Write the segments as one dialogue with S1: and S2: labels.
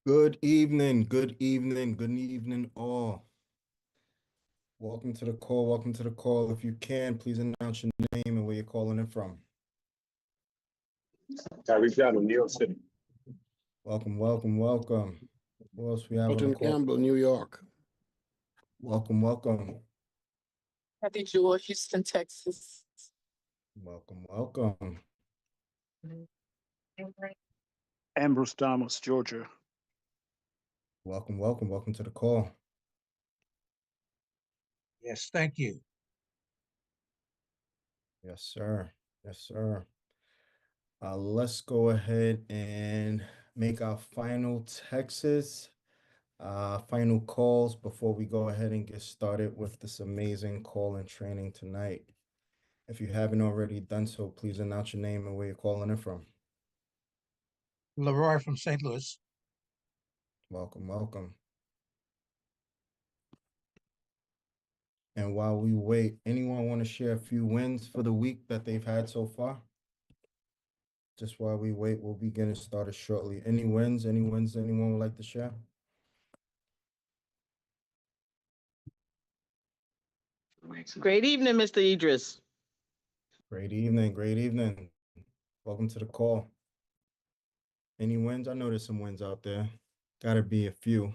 S1: Good evening, good evening, good evening, all. Welcome to the call. Welcome to the call. If you can, please announce your name and where you're calling in from.
S2: Tyrese Down in New York City.
S1: Welcome, welcome, welcome. Who else we have on the
S3: Elton
S1: call?
S3: Campbell, New York.
S1: Welcome, welcome,
S4: Kathy Jewel, Houston, Texas.
S1: welcome, welcome.
S5: Ambrose Thomas, Georgia.
S1: Welcome, welcome, welcome to the call.
S6: Yes, thank you.
S1: Yes, sir. Yes, sir. Let's go ahead and make our final Texas final calls before we go ahead and get started with this amazing call and training tonight. If you haven't already done so, please announce your name and where you're calling in from.
S6: Leroy from St. Louis.
S1: Welcome, welcome. And while we wait, anyone want to share a few wins for the week that they've had so far? Just while we wait, we'll be getting started shortly. Any wins? Any wins anyone would like to share?
S7: Great evening, Mr. Idris.
S1: Great evening, great evening. Welcome to the call. Any wins? I know there's some wins out there. Gotta be a few.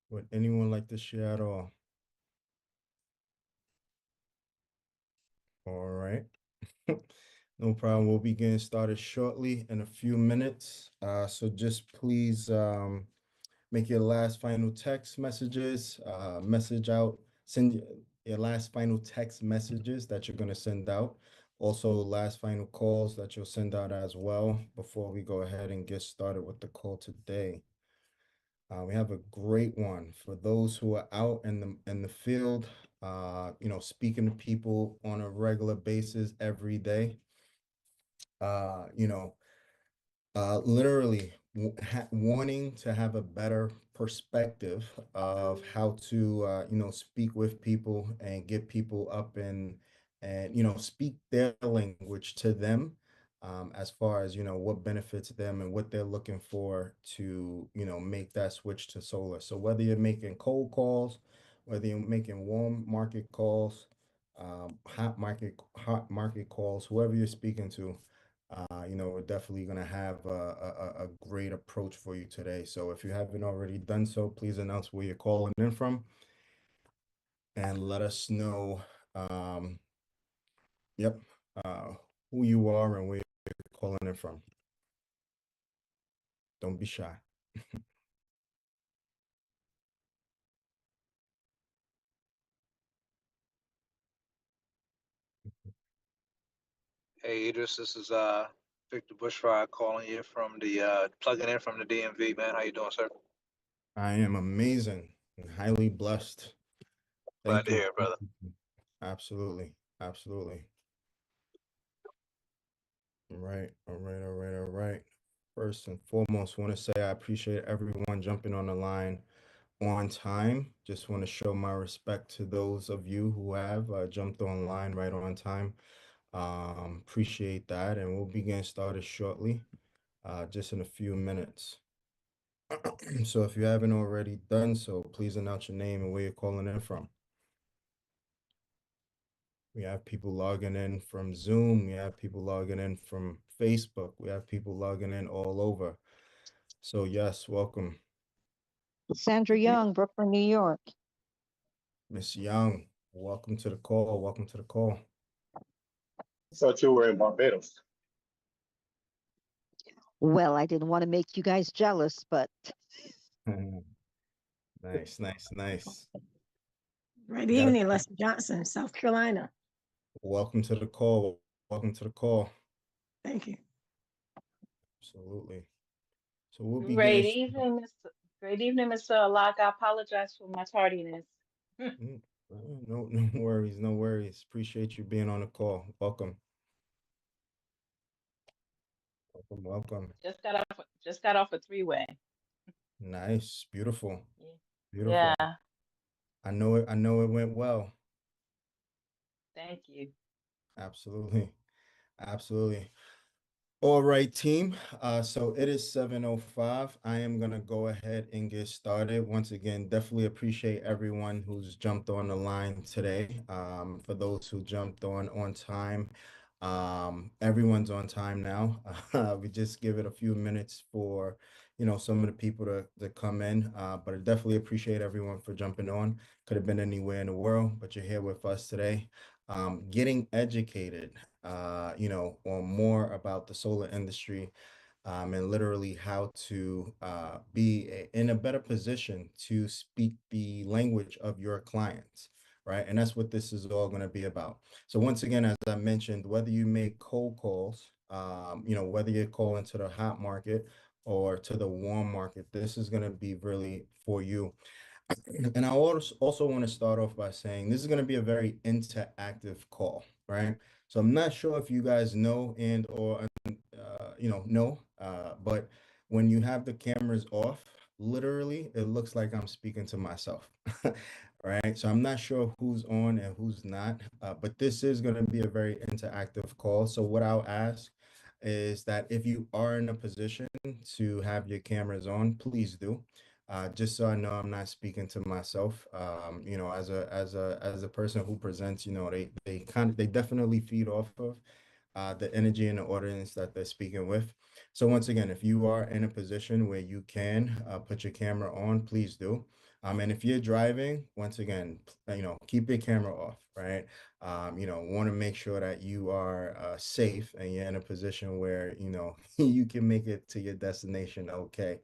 S1: Would anyone like to share at all? All right. No problem. We'll be getting started shortly in a few minutes. So just please make your last final text messages, message out, send your last final text messages that you're going to send out. Also, last final calls that you'll send out as well before we go ahead and get started with the call today. We have a great one for those who are out in the field, speaking to people on a regular basis every day. Literally wanting to have a better perspective of how to speak with people and get people up and speak their language to them, as far as what benefits them and what they're looking for to make that switch to solar. So whether you're making cold calls, whether you're making warm market calls, hot market calls, whoever you're speaking to, we're definitely going to have a great approach for you today. So if you haven't already done so, please announce where you're calling in from and let us know, who you are and where you're calling in from. Don't be shy.
S8: Hey Idris, this is Victor Bushfire calling you from the plugging in from the DMV, man. How you doing, sir?
S1: I am amazing and highly blessed.
S8: Glad
S1: Thank
S8: to
S1: you.
S8: hear it, brother.
S1: Absolutely. Absolutely. All right. All right. All right. All right. First and foremost, want to say I appreciate everyone jumping on the line on time. Just want to show my respect to those of you who have jumped online right on time. Appreciate that, and we'll be getting started shortly, just in a few minutes. So if you haven't already done so, please announce your name and where you're calling in from. We have people logging in from Zoom. We have people logging in from Facebook. We have people logging in all over. So yes, welcome.
S9: Sandra Young, Brooklyn, New York.
S1: Miss Young, welcome to the call. Welcome to the call.
S2: Thought you were in Barbados.
S9: Well, I didn't want to make you guys jealous, but
S1: Nice, nice, nice.
S10: Good
S1: You gotta-
S10: evening, Leslie Johnson, South Carolina.
S1: Welcome to the call. Welcome to the call.
S10: Thank you.
S1: Absolutely. So we'll be
S7: Great
S1: getting
S7: evening, Mr. Alak. I apologize for my tardiness.
S1: no worries, no worries. Appreciate you being on the call. Welcome. Welcome, welcome.
S7: Just got off a three-way.
S1: Nice, beautiful.
S7: Yeah.
S1: Beautiful.
S7: Yeah,
S1: I know it went well.
S7: thank you.
S1: Absolutely. Absolutely. All right, team. So it is 7:05. I am gonna go ahead and get started. Once again, definitely appreciate everyone who's jumped on the line today. For those who jumped on time, everyone's on time now. We just give it a few minutes for some of the people to come in. But I definitely appreciate everyone for jumping on. Could have been anywhere in the world, but you're here with us today. Getting educated on more about the solar industry, and literally how to be in a better position to speak the language of your clients, right? And that's what this is all going to be about. So once again, as I mentioned, whether you make cold calls, whether you're calling to the hot market or to the warm market, this is going to be really for you. And I also want to start off by saying this is going to be a very interactive call, right? So I'm not sure if you guys know and or but when you have the cameras off, literally it looks like I'm speaking to myself, right? So I'm not sure who's on and who's not, but this is going to be a very interactive call. So what I'll ask is that if you are in a position to have your cameras on, please do, just so I know I'm not speaking to myself. As a person who presents, they definitely feed off of the energy and the audience that they're speaking with. So once again, if you are in a position where you can put your camera on, please do. And if you're driving, once again, keep your camera off, right? Want to make sure that you are safe and you're in a position where, you can make it to your destination okay.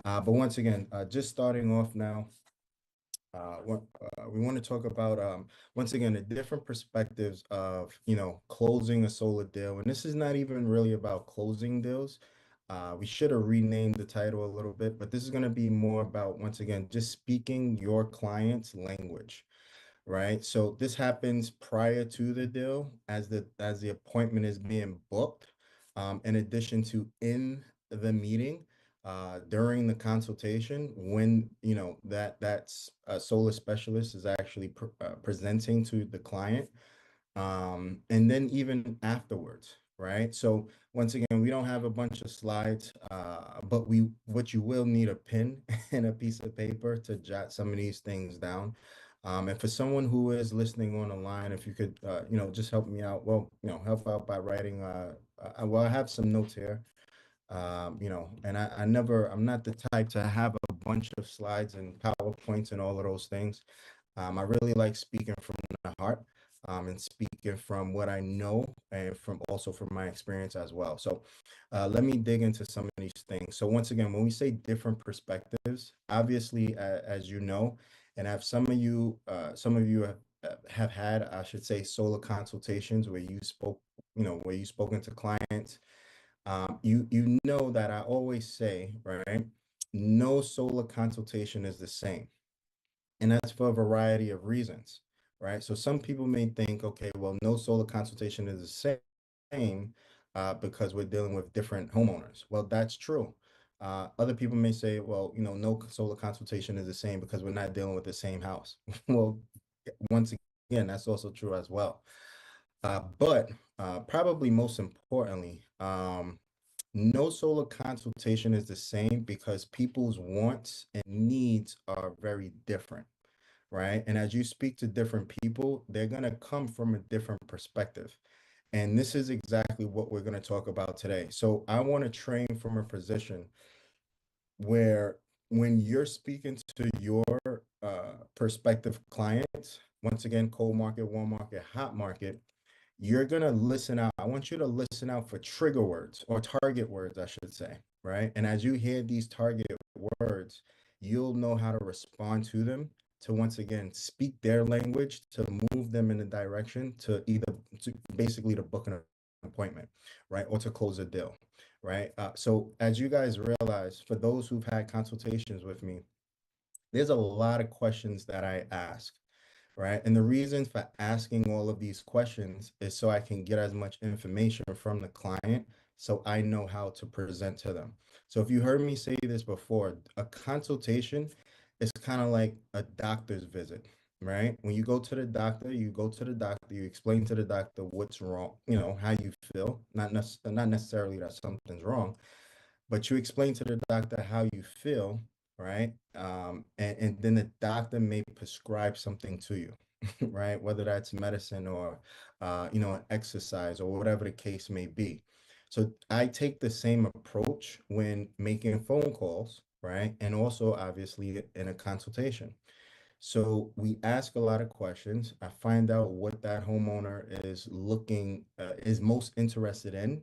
S1: But once again, just starting off now, we want to talk about once again the different perspectives of closing a solar deal, and this is not even really about closing deals. We should have renamed the title a little bit, but this is going to be more about once again just speaking your client's language, right? So this happens prior to the deal as the appointment is being booked, in addition to in the meeting, during the consultation when that's a solar specialist is actually presenting to the client, and then even afterwards, right? So once again, we don't have a bunch of slides, but what you will need a pen and a piece of paper to jot some of these things down. And for someone who is listening on the line, if you could, just help me out. Well, help out by writing. Well, I have some notes here. And I'm not the type to have a bunch of slides and PowerPoints and all of those things. I really like speaking from the heart, and speaking from what I know and from my experience as well. So let me dig into some of these things. So once again, when we say different perspectives, obviously, as you know, and have some of you have had, I should say, solar consultations where where you spoken to clients. You know that I always say, right? No solar consultation is the same. And that's for a variety of reasons, right? So some people may think, okay, well, no solar consultation is the same, because we're dealing with different homeowners. Well, that's true. Other people may say, well, no solar consultation is the same because we're not dealing with the same house. Well, once again, that's also true as well. But probably most importantly, no solar consultation is the same because people's wants and needs are very different, right? And as you speak to different people, they're going to come from a different perspective. And this is exactly what we're going to talk about today. So I want to train from a position where when you're speaking to your prospective clients, once again, cold market, warm market, hot market, you're going to listen out. I want you to listen out for trigger words or target words, I should say, right? And as you hear these target words, you'll know how to respond to them to once again speak their language to move them in the direction to basically to book an appointment, right? Or to close a deal, right? So as you guys realize, for those who've had consultations with me, there's a lot of questions that I ask, right? And the reason for asking all of these questions is so I can get as much information from the client so I know how to present to them. So if you heard me say this before, a consultation is kind of like a doctor's visit. right? When you go to the doctor, you explain to the doctor what's wrong, how you feel, not necessarily that something's wrong, but you explain to the doctor how you feel, right? And then the doctor may prescribe something to you, right? Whether that's medicine or, an exercise or whatever the case may be. So I take the same approach when making phone calls, right? And also, obviously, in a consultation. So we ask a lot of questions. I find out what that homeowner is most interested in,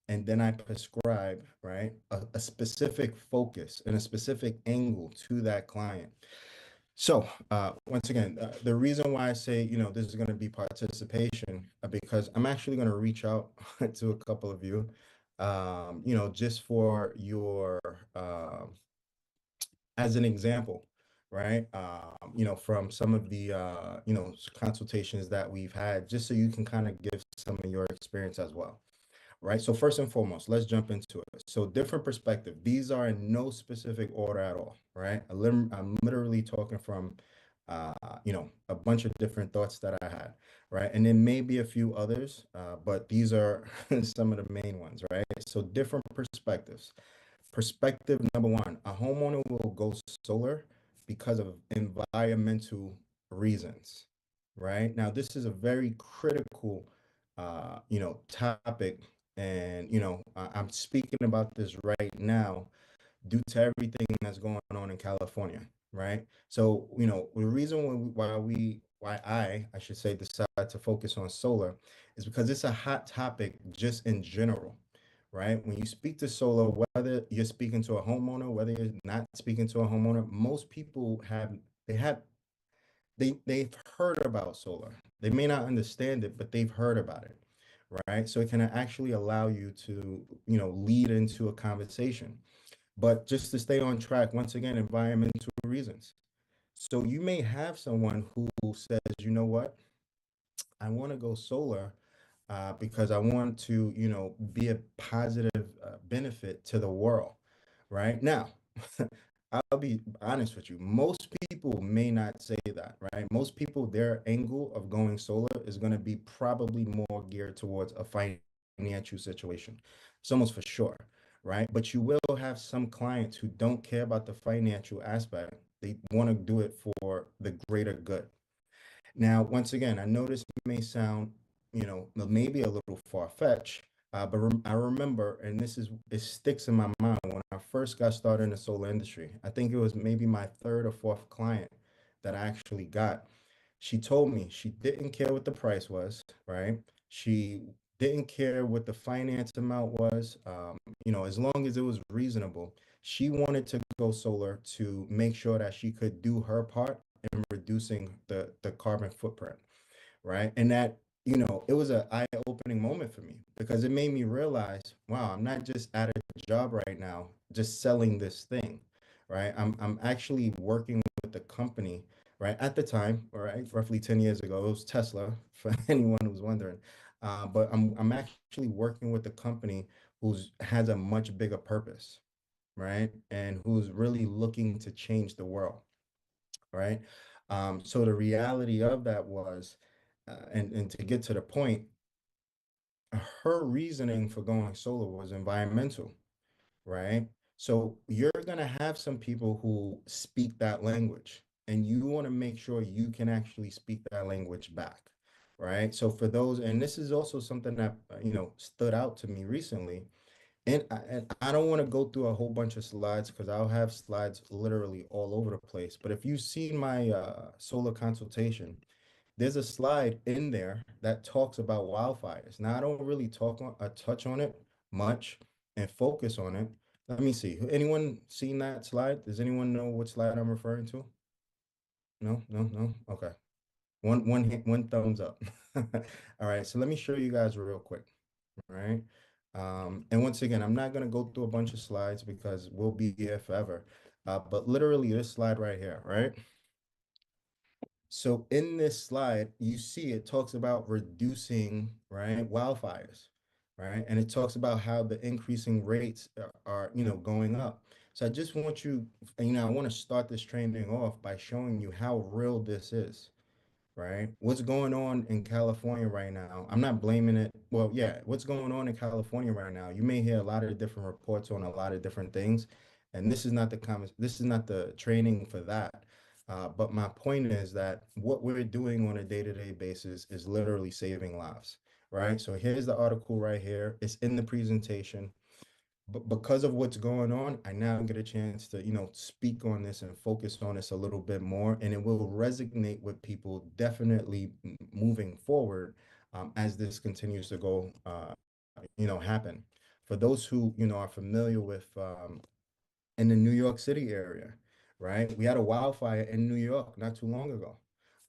S1: and then I prescribe, right, a specific focus and a specific angle to that client. So once again, the reason why I say, this is going to be participation, because I'm actually going to reach out to a couple of you, just for your as an example, right? From some of the consultations that we've had, just so you can kind of give some of your experience as well, right? So first and foremost, let's jump into it. So different perspective. These are in no specific order at all, right? I'm literally talking from, a bunch of different thoughts that I had, right? And then maybe a few others, but these are some of the main ones, right? So different perspectives. Perspective number one, a homeowner will go solar because of environmental reasons, right? Now, this is a very critical, topic. And, I'm speaking about this right now due to everything that's going on in California, right? So, the reason why I should say, decide to focus on solar is because it's a hot topic just in general, right? When you speak to solar, whether you're speaking to a homeowner, whether you're not speaking to a homeowner, most people they have they've heard about solar. They may not understand it, but they've heard about it, right? So it can actually allow you to, lead into a conversation. But just to stay on track, once again, environmental reasons. So you may have someone who says, you know what, I want to go solar because I want to, be a positive benefit to the world, right? Now, I'll be honest with you. Most people may not say that, right? Most people, their angle of going solar is going to be probably more geared towards a financial situation. It's almost for sure, right? But you will have some clients who don't care about the financial aspect. They want to do it for the greater good. Now, once again, I know this may sound, maybe a little far-fetched, but I remember, and it sticks in my mind when I first got started in the solar industry. I think it was maybe my third or fourth client that I actually got. She told me she didn't care what the price was, right? She didn't care what the finance amount was, as long as it was reasonable. She wanted to go solar to make sure that she could do her part in reducing the carbon footprint, right? And that, it was an eye-opening moment for me because it made me realize, wow, I'm not just at a job right now, just selling this thing, right? I'm actually working with the company, right? At the time, all right, roughly 10 years ago, it was Tesla, for anyone who's wondering. But I'm actually working with the company who's has a much bigger purpose, right? And who's really looking to change the world, right? So the reality of that was, and to get to the point, her reasoning for going solar was environmental, right? So you're going to have some people who speak that language, and you want to make sure you can actually speak that language back, right? So for those, and this is also something that, stood out to me recently. And I don't want to go through a whole bunch of slides because I'll have slides literally all over the place. But if you've seen my solar consultation, there's a slide in there that talks about wildfires. Now, I don't really touch on it much and focus on it. Let me see. Anyone seen that slide? Does anyone know what slide I'm referring to? No, no, no. Okay. One thumbs up. All right. So let me show you guys real quick. Right? And once again, I'm not going to go through a bunch of slides because we'll be here forever. But literally this slide right here, right? So in this slide, you see it talks about reducing, right, wildfires, right? And it talks about how the increasing rates are, going up. So I want to start this training off by showing you how real this is, right? What's going on in California right now? I'm not blaming it. Well, yeah, what's going on in California right now? You may hear a lot of different reports on a lot of different things, and this is not the training for that. But my point is that what we're doing on a day-to-day basis is literally saving lives, right? So here's the article right here. It's in the presentation. But because of what's going on, I now get a chance to, speak on this and focus on this a little bit more, and it will resonate with people definitely moving forward as this continues to go, happen. For those who, are familiar with in the New York City area, right? We had a wildfire in New York not too long ago,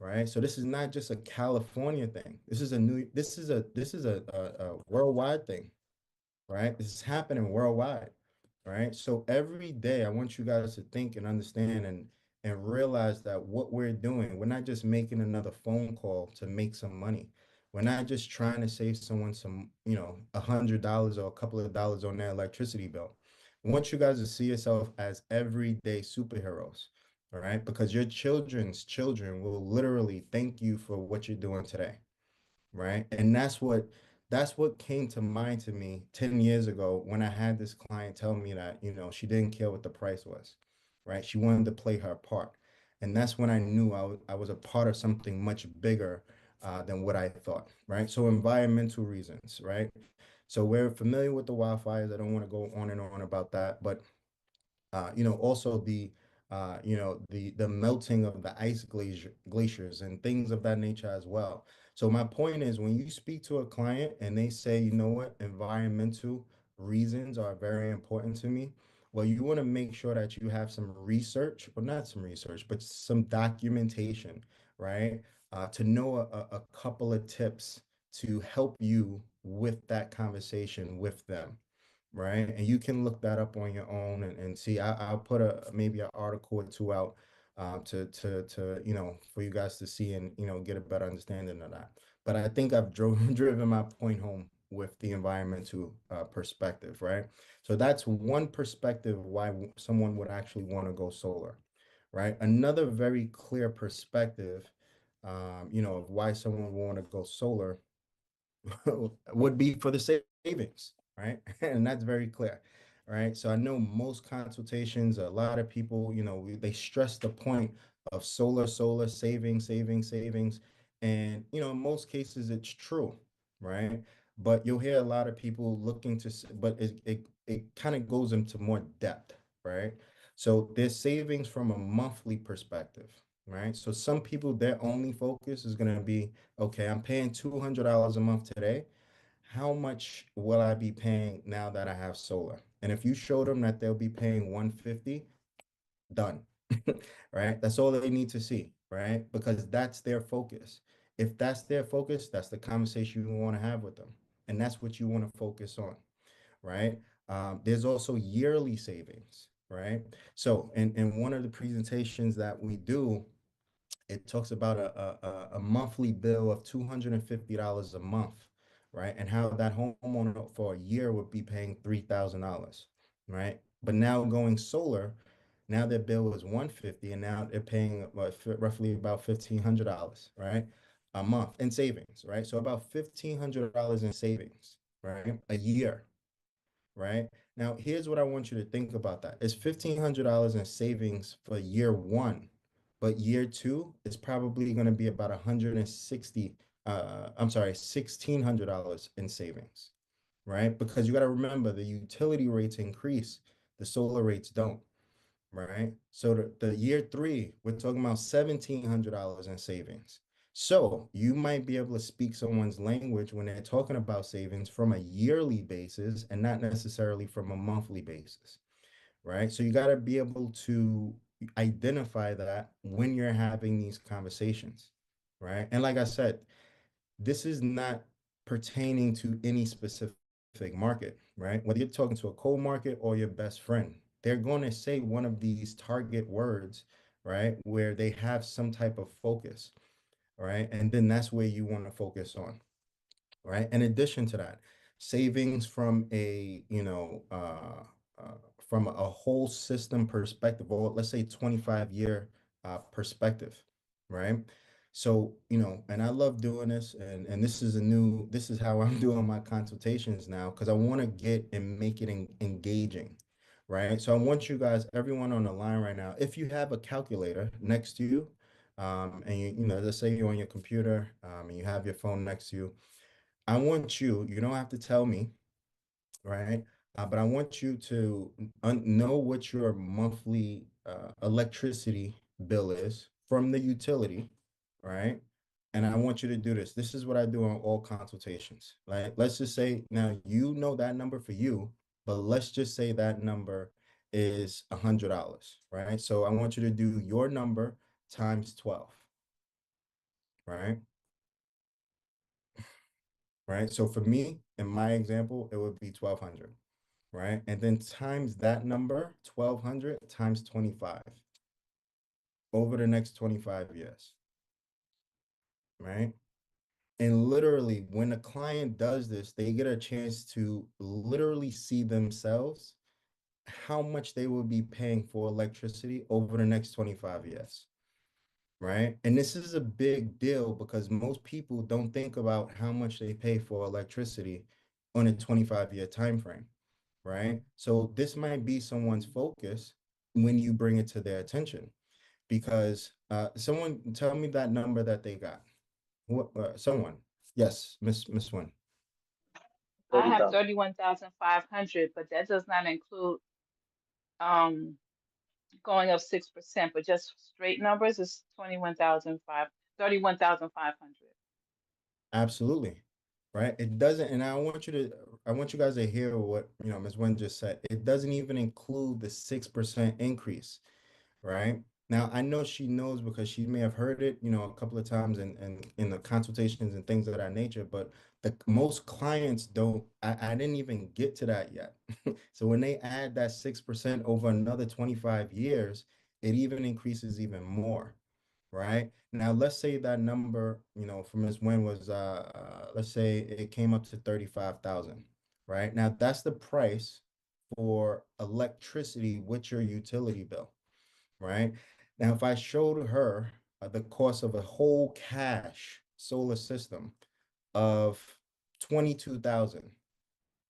S1: right? So this is not just a California thing. This is a worldwide thing, right? This is happening worldwide, right? So every day, I want you guys to think and understand and realize that what we're doing, we're not just making another phone call to make some money. We're not just trying to save someone some, $100 or a couple of dollars on their electricity bill. I want you guys to see yourself as everyday superheroes, all right? Because your children's children will literally thank you for what you're doing today, right? And that's what came to mind to me 10 years ago when I had this client tell me that, she didn't care what the price was, right? She wanted to play her part. And that's when I knew I was a part of something much bigger than what I thought, right? So environmental reasons, right? So we're familiar with the wildfires. I don't want to go on and on about that, but also the melting of the ice glaciers and things of that nature as well. So my point is, when you speak to a client and they say, you know what, environmental reasons are very important to me, well, you want to make sure that you have some research, or not some research, but some documentation, right? To know a couple of tips to help you with that conversation with them, right? And you can look that up on your own and see. I'll put maybe an article or two out to for you guys to see and get a better understanding of that. But I think I've driven my point home with the environmental perspective, right? So that's one perspective why someone would actually want to go solar, right? Another very clear perspective, of why someone would want to go solar would be for the savings, right? And that's very clear, right? So I know most consultations, a lot of people, they stress the point of solar, savings. And, in most cases, it's true, right? But you'll hear a lot of people looking to, but it kind of goes into more depth, right? So there's savings from a monthly perspective, right? So some people, their only focus is going to be, okay, I'm paying $200 a month today. How much will I be paying now that I have solar? And if you show them that they'll be paying 150, done. Right? That's all they need to see, right? Because that's their focus. If that's their focus, that's the conversation you want to have with them. And that's what you want to focus on, right? There's also yearly savings, right? So in one of the presentations that we do, it talks about a monthly bill of $250 a month, right? And how that homeowner for a year would be paying $3,000, right? But now going solar, now their bill is 150, and now they're paying roughly about $1,500, right? A month in savings, right? So about $1,500 in savings, right? A year, right? Now, here's what I want you to think about that. It's $1,500 in savings for year one, but year two is probably going to be about 160, I'm sorry, $1,600 in savings, right? Because you got to remember the utility rates increase, the solar rates don't, right? So the year three, we're talking about $1,700 in savings. So you might be able to speak someone's language when they're talking about savings from a yearly basis and not necessarily from a monthly basis, right? So you got to be able to identify that when you're having these conversations, right? And like I said, this is not pertaining to any specific market, right? Whether you're talking to a cold market or your best friend, they're going to say one of these target words, right? Where they have some type of focus, right? And then that's where you want to focus on, right? In addition to that, savings from from a whole system perspective, or let's say 25-year perspective, right? So, and I love doing this, and this is how I'm doing my consultations now, because I want to get and make it engaging, right? So I want you guys, everyone on the line right now, if you have a calculator next to you, and let's say you're on your computer, and you have your phone next to you, I want you don't have to tell me, right? But I want you to know what your monthly electricity bill is from the utility, right? And I want you to do this. This is what I do on all consultations, right? Let's just say now you know that number for you, but let's just say that number is $100, right? So I want you to do your number times 12, right? Right. So for me, in my example, it would be 1200. Right? And then times that number, 1200 times 25 over the next 25 years, right? And literally, when a client does this, they get a chance to literally see themselves how much they will be paying for electricity over the next 25 years, right? And this is a big deal because most people don't think about how much they pay for electricity on a 25-year time frame. Right? So this might be someone's focus when you bring it to their attention, because someone tell me that number that they got. What? Someone? Yes, Miss Wynn.
S7: I have
S2: 30,000.
S7: 31,500, but that does not include um going up 6%, but just straight numbers is 31,500.
S1: Absolutely. Right. It doesn't, and I want you guys to hear what Ms. Wynn just said. It doesn't even include the 6% increase. Right? Now, I know she knows because she may have heard it, a couple of times in the consultations and things of that nature, but most clients don't, I didn't even get to that yet. So when they add that 6% over another 25 years, it even increases even more, right? Now, let's say that number, from Ms. Wynn was, let's say it came up to 35,000, right? Now, that's the price for electricity with your utility bill, right? Now, if I showed her the cost of a whole cash solar system of 22,000,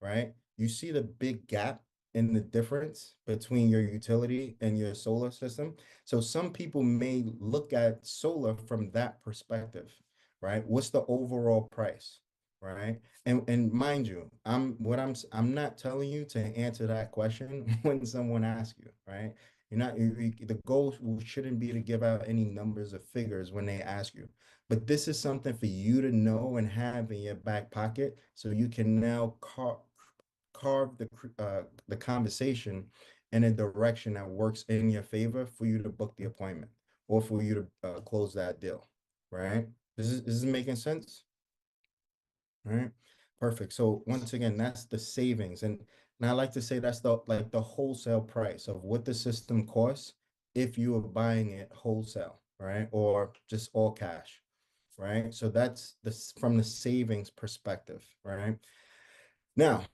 S1: right? You see the big gap in the difference between your utility and your solar system. So some people may look at solar from that perspective, right? What's the overall price, right? And mind you, I'm not telling you to answer that question when someone asks you, right? You're not the goal shouldn't be to give out any numbers or figures when they ask you. But this is something for you to know and have in your back pocket so you can now carve the conversation in a direction that works in your favor for you to book the appointment or for you to close that deal, right? This is making sense? All right, perfect. So once again, that's the savings. And I like to say that's the wholesale price of what the system costs if you are buying it wholesale, right? Or just all cash, right? So that's from the savings perspective, right? Now,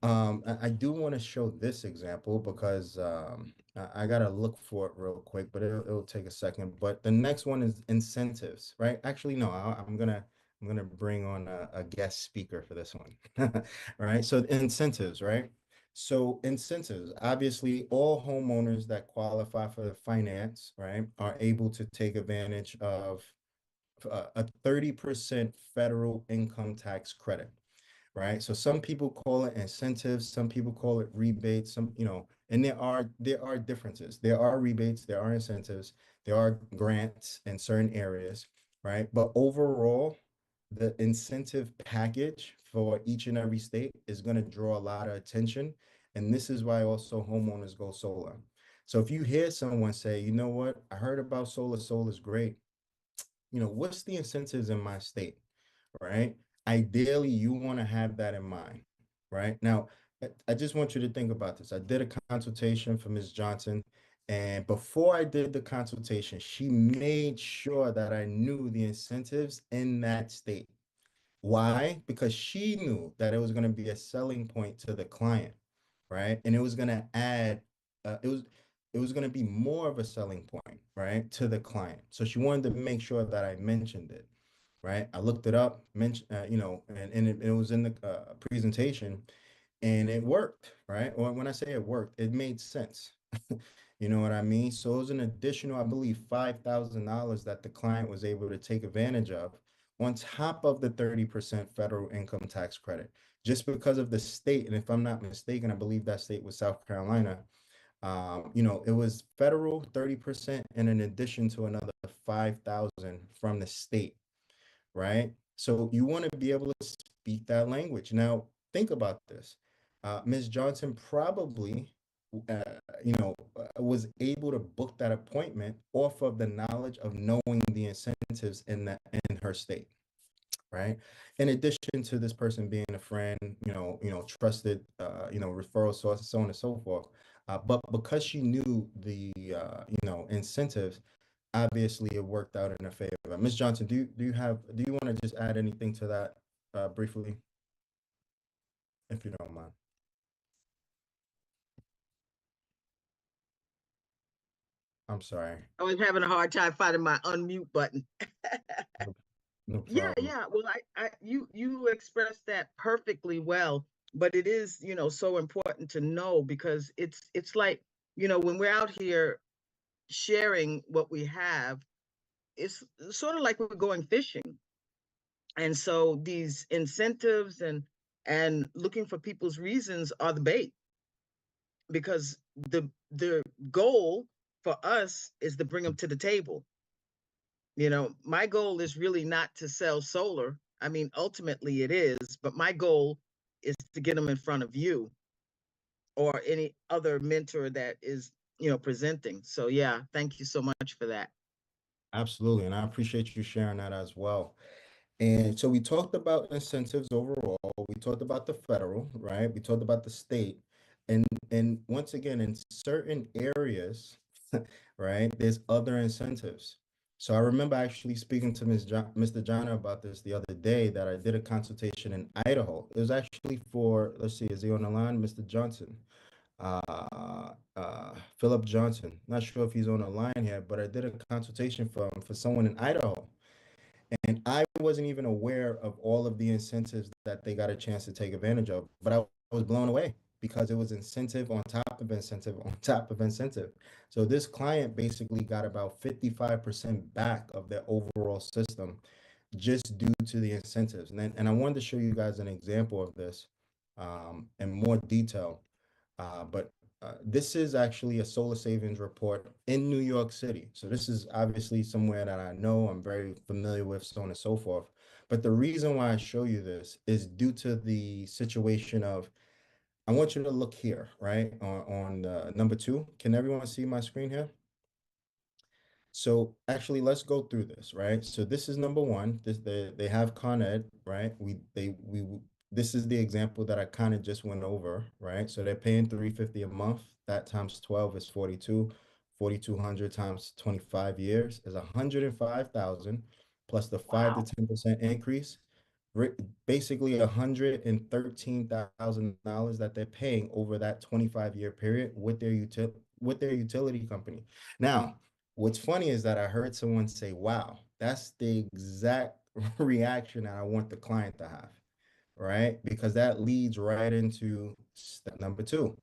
S1: I do want to show this example because I gotta look for it real quick, but it'll take a second. But the next one is incentives, right? Actually, no, I'm gonna bring on a guest speaker for this one. All right, so incentives, right? So incentives, obviously, all homeowners that qualify for the finance, right, are able to take advantage of a 30% federal income tax credit, right? So some people call it incentives, some people call it rebates, and there are differences. There are rebates, there are incentives, there are grants in certain areas, right? But overall, the incentive package for each and every state is going to draw a lot of attention. And this is why also homeowners go solar. So if you hear someone say, you know what, I heard about solar, solar's great. What's the incentives in my state? Right? Ideally, you want to have that in mind, right? Now, I just want you to think about this. I did a consultation for Ms. Johnson, and before I did the consultation, she made sure that I knew the incentives in that state. Why? Because she knew that it was going to be a selling point to the client, right? And it was going to add, it was it was going to be more of a selling point, right, to the client. So she wanted to make sure that I mentioned it, right? I looked it up, and it was in the presentation, and it worked, right? Or when I say it worked, it made sense. You know what I mean? So it was an additional, I believe, $5,000 that the client was able to take advantage of on top of the 30% federal income tax credit, just because of the state. And if I'm not mistaken, I believe that state was South Carolina. It was federal 30% and in addition to another 5,000 from the state, right? So you want to be able to speak that language. Now, think about this. Ms. Johnson probably, uh, was able to book that appointment off of the knowledge of knowing the incentives in her state, right? In addition to this person being a friend, trusted, referral source, so on and so forth. But because she knew the, incentives, obviously it worked out in her favor. Ms. Johnson, do you want to just add anything to that briefly, if you don't mind? I'm sorry.
S3: I was having a hard time finding my unmute button.
S1: No
S3: Yeah,
S1: problem.
S3: yeah. Well, you expressed that perfectly well, but it is, so important to know because it's like, when we're out here sharing what we have, it's sort of like we're going fishing. And so these incentives and looking for people's reasons are the bait because the goal for us is to bring them to the table. My goal is really not to sell solar. I mean, ultimately it is, but my goal is to get them in front of you or any other mentor that is, presenting. So yeah, thank you so much for that.
S1: Absolutely. And I appreciate you sharing that as well. And so we talked about incentives overall. We talked about the federal, right? We talked about the state. And once again, in certain areas, right, there's other incentives. So I remember actually speaking to Mr. John about this the other day that I did a consultation in Idaho. It was actually for, let's see, is he on the line? Mr. Johnson. Philip Johnson. Not sure if he's on the line here, but I did a consultation for someone in Idaho. And I wasn't even aware of all of the incentives that they got a chance to take advantage of. But I was blown away because it was incentive on top of incentive on top of incentive. So this client basically got about 55% back of their overall system just due to the incentives. And I wanted to show you guys an example of this in more detail. But this is actually a solar savings report in New York City. So this is obviously somewhere that I know, I'm very familiar with, so on and so forth. But the reason why I show you this is due to the situation of, I want you to look here, right? On number 2. Can everyone see my screen here? So actually, let's go through this, right? So this is number 1. They have Con Ed, right? This is the example that I kind of just went over, right? So they're paying $350 a month. That times 12 is 42. 4,200 times 25 years is 105,000 plus the 5 to
S7: Wow.
S1: 10% increase. Basically $113,000 that they're paying over that 25-year period with their utility company. Now, what's funny is that I heard someone say, wow, that's the exact reaction that I want the client to have, right? Because that leads right into step number 2,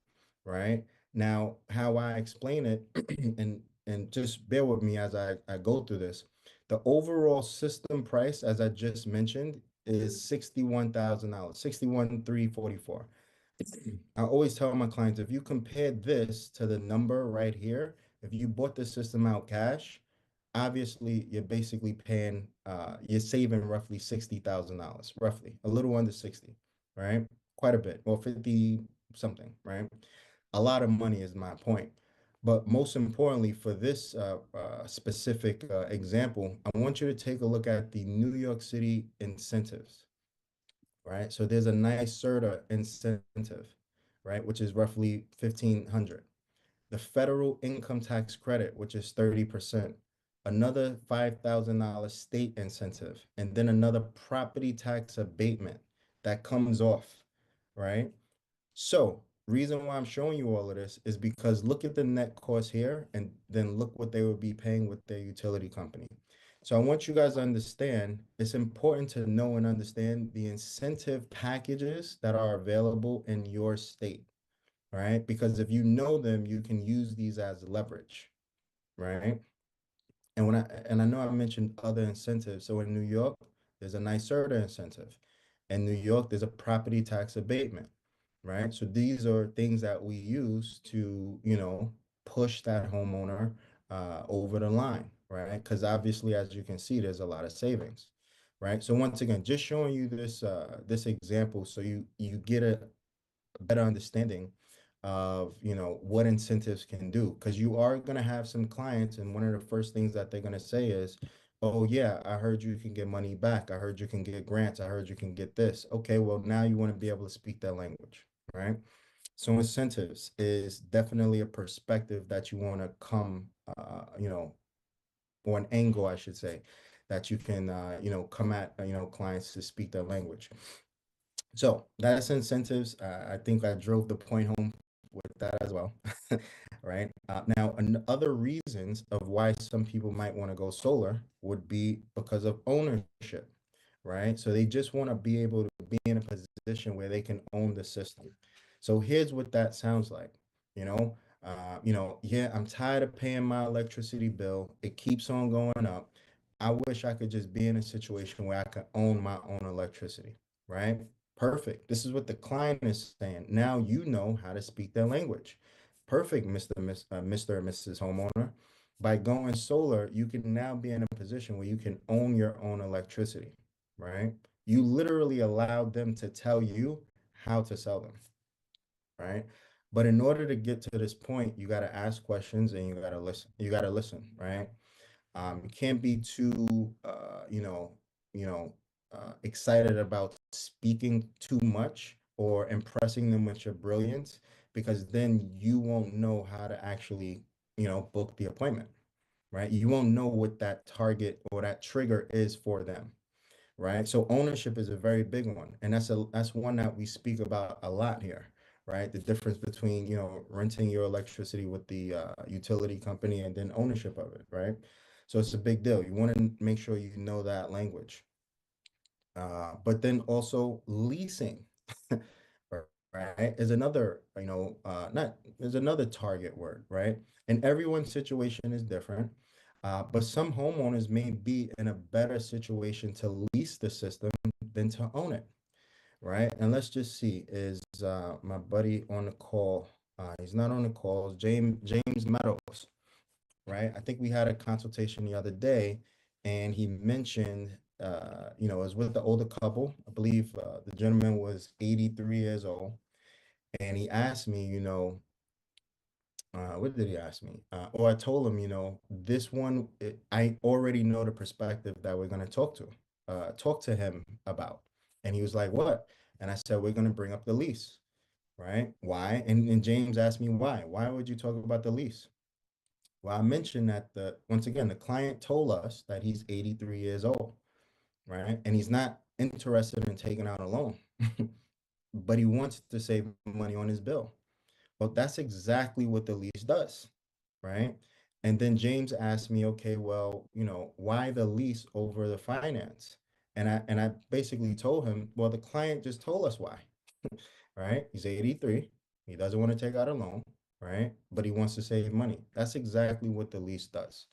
S1: right? Now, how I explain it, and just bear with me as I go through this. The overall system price, as I just mentioned, is $61,000, 61,344. I always tell my clients, if you compare this to the number right here, if you bought the system out cash, obviously you're basically paying, you're saving roughly $60,000, roughly a little under 60, right? Quite a bit, or 50 something, right? A lot of money is my point. But most importantly, for this specific example, I want you to take a look at the New York City incentives, right? So there's a nice CERTA incentive, right, which is roughly 1,500. The federal income tax credit, which is 30%, another $5,000 state incentive, and then another property tax abatement that comes off, right? So reason why I'm showing you all of this is because look at the net cost here and then look what they would be paying with their utility company. So I want you guys to understand it's important to know and understand the incentive packages that are available in your state, right? Because if you know them, you can use these as leverage, right? And I know I mentioned other incentives. So in New York, there's a NYSERDA incentive. In New York, there's a property tax abatement, right? So these are things that we use to, push that homeowner over the line, right? Because obviously, as you can see, there's a lot of savings, right? So once again, just showing you this example so you get a better understanding of what incentives can do, because you are going to have some clients and one of the first things that they're going to say is, oh yeah, I heard you can get money back, I heard you can get grants, I heard you can get this. Okay, well, now you want to be able to speak that language, right? So incentives is definitely a perspective that you want to come or an angle, I should say, that you can come at clients to speak their language. So that's incentives. I think I drove the point home with that as well, right? Now, other reasons of why some people might want to go solar would be because of ownership, right? So they just want to be able to be in a position where they can own the system. So here's what that sounds like, you know, yeah, I'm tired of paying my electricity bill. It keeps on going up. I wish I could just be in a situation where I could own my own electricity, right? Perfect. This is what the client is saying. Now you know how to speak their language. Perfect, Mr. and Mrs. Homeowner. By going solar, you can now be in a position where you can own your own electricity, right? You literally allowed them to tell you how to sell them, right? But in order to get to this point, you got to ask questions and you got to listen. You got to listen, right? You can't be too, excited about speaking too much or impressing them with your brilliance, because then you won't know how to actually, book the appointment, right? You won't know what that target or that trigger is for them, right? So ownership is a very big one, and that's one that we speak about a lot here, right? The difference between renting your electricity with the utility company and then ownership of it, right? So it's a big deal. You want to make sure you know that language. But then also leasing, right, is another, not is another target word, right? And everyone's situation is different. But some homeowners may be in a better situation to lease the system than to own it, right? And let's just see, is my buddy on the call? He's not on the call. James Meadows, right? I think we had a consultation the other day, and he mentioned, it was with the older couple. I believe the gentleman was 83 years old, and he asked me, what did he ask me? Or I told him, this one, I already know the perspective that we're going to talk to him about. And he was like, what? And I said, we're going to bring up the lease, right? Why? And James asked me why. Why would you talk about the lease? Well, I mentioned that once again, the client told us that he's 83 years old, right? And he's not interested in taking out a loan, but he wants to save money on his bill. Well, that's exactly what the lease does, right? And then James asked me, okay, well, why the lease over the finance? And I basically told him, well, the client just told us why, right? He's 83. He doesn't want to take out a loan, right? But he wants to save money. That's exactly what the lease does,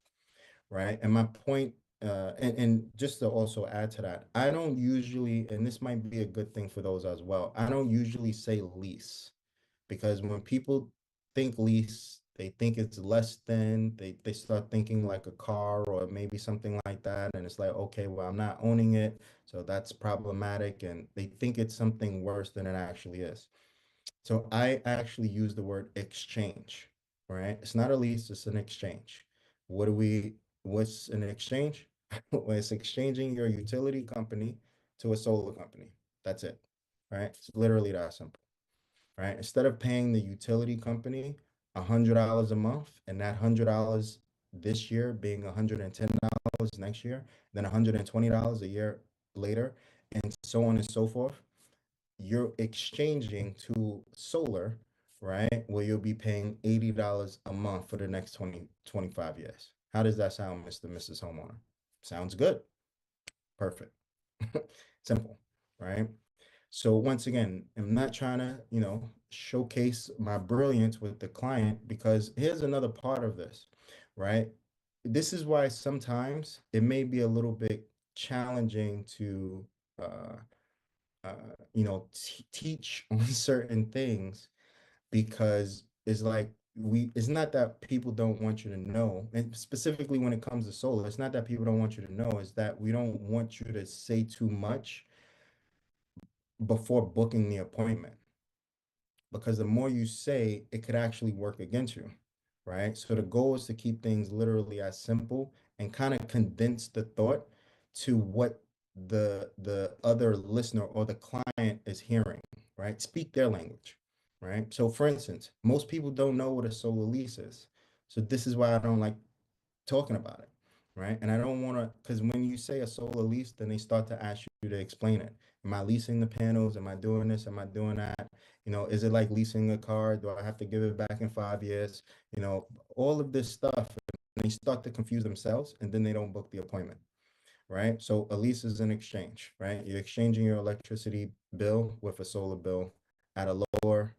S1: right? And my point, and just to also add to that, I don't usually, and this might be a good thing for those as well, I don't usually say lease, because when people think lease, they think it's less than, they start thinking like a car or maybe something like that. And it's like, okay, well, I'm not owning it, so that's problematic. And they think it's something worse than it actually is. So I actually use the word exchange, right? It's not a lease, it's an exchange. What's an exchange? Well, it's exchanging your utility company to a solar company. That's it, right? It's literally that simple, right? Instead of paying the utility company $100 a month, and that $100 this year being $110 next year, then $120 a year later, and so on and so forth, you're exchanging to solar right? Where you'll be paying $80 a month for the next 25 years. How does that sound, Mr. and Mrs. Homeowner? Sounds good. Perfect. Simple, right? So once again, I'm not trying to, showcase my brilliance with the client, because here's another part of this, right? This is why sometimes it may be a little bit challenging to, uh, teach on certain things, because it's like it's not that people don't want you to know, and specifically when it comes to solar, it's not that people don't want you to know, it's that we don't want you to say too much before booking the appointment, because the more you say, it could actually work against you, right? So the goal is to keep things literally as simple and kind of condense the thought to what the other listener or the client is hearing, right? Speak their language, right? So for instance, most people don't know what a solar lease is. So this is why I don't like talking about it, right? And I don't want to, because when you say a solar lease, then they start to ask you to explain it. Am I leasing the panels? Am I doing this? Am I doing that? Is it like leasing a car? Do I have to give it back in 5 years? All of this stuff. And they start to confuse themselves, and then they don't book the appointment, right? So a lease is an exchange, right? You're exchanging your electricity bill with a solar bill at a lower,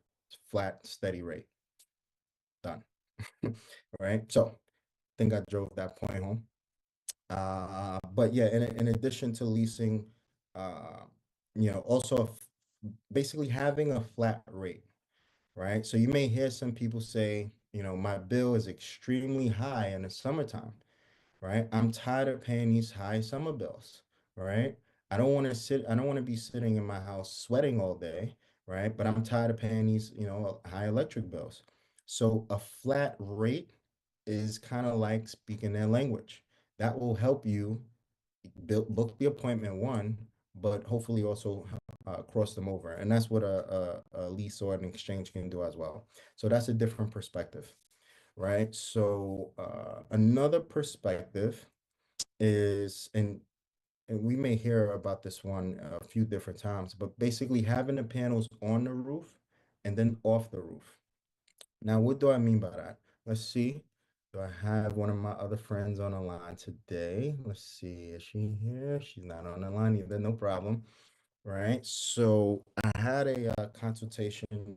S1: flat, steady rate. Done. Right? So I think I drove that point home. But yeah, in addition to leasing, uh, also basically having a flat rate, right? So you may hear some people say, my bill is extremely high in the summertime, right? I'm tired of paying these high summer bills, right? I don't want to be sitting in my house sweating all day, right? But I'm tired of paying these, high electric bills. So a flat rate is kind of like speaking their language. That will help you book the appointment, one, but hopefully also cross them over. And that's what a lease or an exchange can do as well. So that's a different perspective, right? So another perspective is, and we may hear about this one a few different times, but basically having the panels on the roof and then off the roof. Now, what do I mean by that? Let's see. Do I have one of my other friends on the line today? Let's see. Is she here? She's not on the line either. No problem. Right. So I had a consultation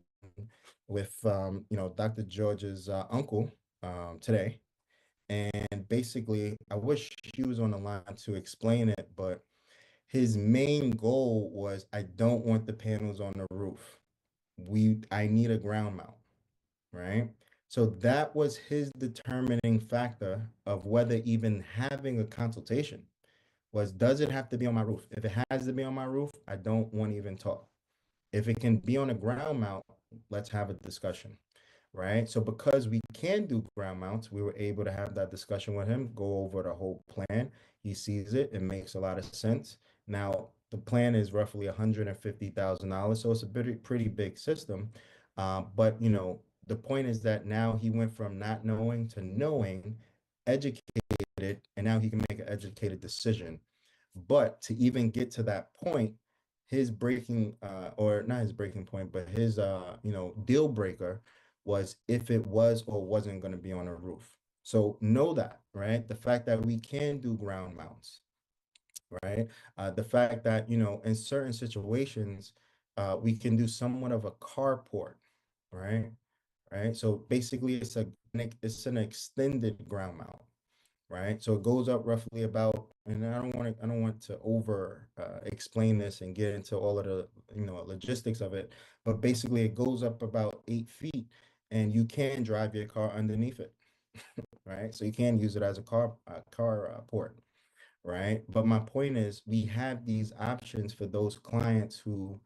S1: with, Dr. George's uncle today. And basically, I wish he was on the line to explain it, but his main goal was, I don't want the panels on the roof. I need a ground mount, right? So that was his determining factor of whether even having a consultation was, does it have to be on my roof? If it has to be on my roof, I don't want to even talk. If it can be on a ground mount, let's have a discussion, right? So because we can do ground mounts, we were able to have that discussion with him, go over the whole plan. He sees it. It makes a lot of sense. Now, the plan is roughly $150,000, so it's a pretty big system. But the point is that now he went from not knowing to knowing, educated, and now he can make an educated decision. But to even get to that point, his breaking or not his breaking point, but his deal breaker was if it was or wasn't going to be on a roof. So know that, right? The fact that we can do ground mounts, right? The fact that, in certain situations, we can do somewhat of a carport, right? Right. So basically it's an extended ground mount, right? So it goes up roughly about, and I don't want to over explain this and get into all of the, logistics of it, but basically it goes up about 8 feet, and you can drive your car underneath it, right? So you can use it as a car port, right? But my point is, we have these options for those clients who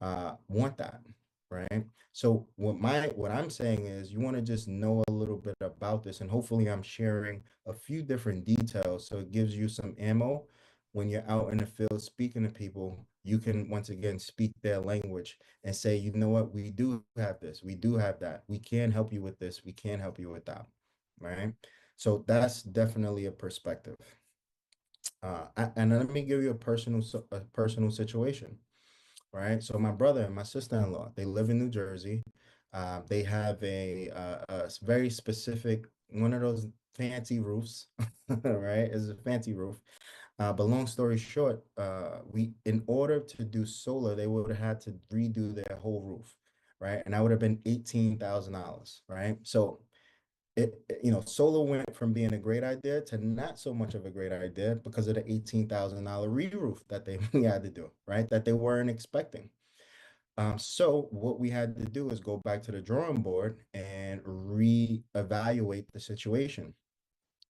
S1: want that, right? So what I'm saying is, you want to just know a little bit about this, and hopefully I'm sharing a few different details so it gives you some ammo when you're out in the field speaking to people. You can once again speak their language and say, you know what, we do have this, we do have that, we can help you with this, we can help you with that, right? So that's definitely a perspective. And let me give you a personal situation, right? So my brother and my sister-in-law, they live in New Jersey. They have a very specific, one of those fancy roofs, right? It's a fancy roof. But long story short, in order to do solar, they would have had to redo their whole roof, right? And that would have been $18,000, right? So solar went from being a great idea to not so much of a great idea because of the $18,000 re-roof that they had to do, right? That they weren't expecting. So what we had to do is go back to the drawing board and reevaluate the situation.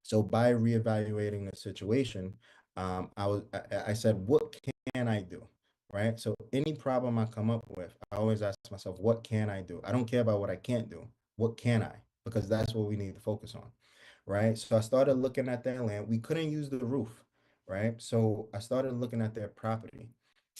S1: So by reevaluating the situation, I said, what can I do? Right. So any problem I come up with, I always ask myself, what can I do? I don't care about what I can't do. What can I? Because that's what we need to focus on. Right. So I started looking at their land. We couldn't use the roof. Right. So I started looking at their property,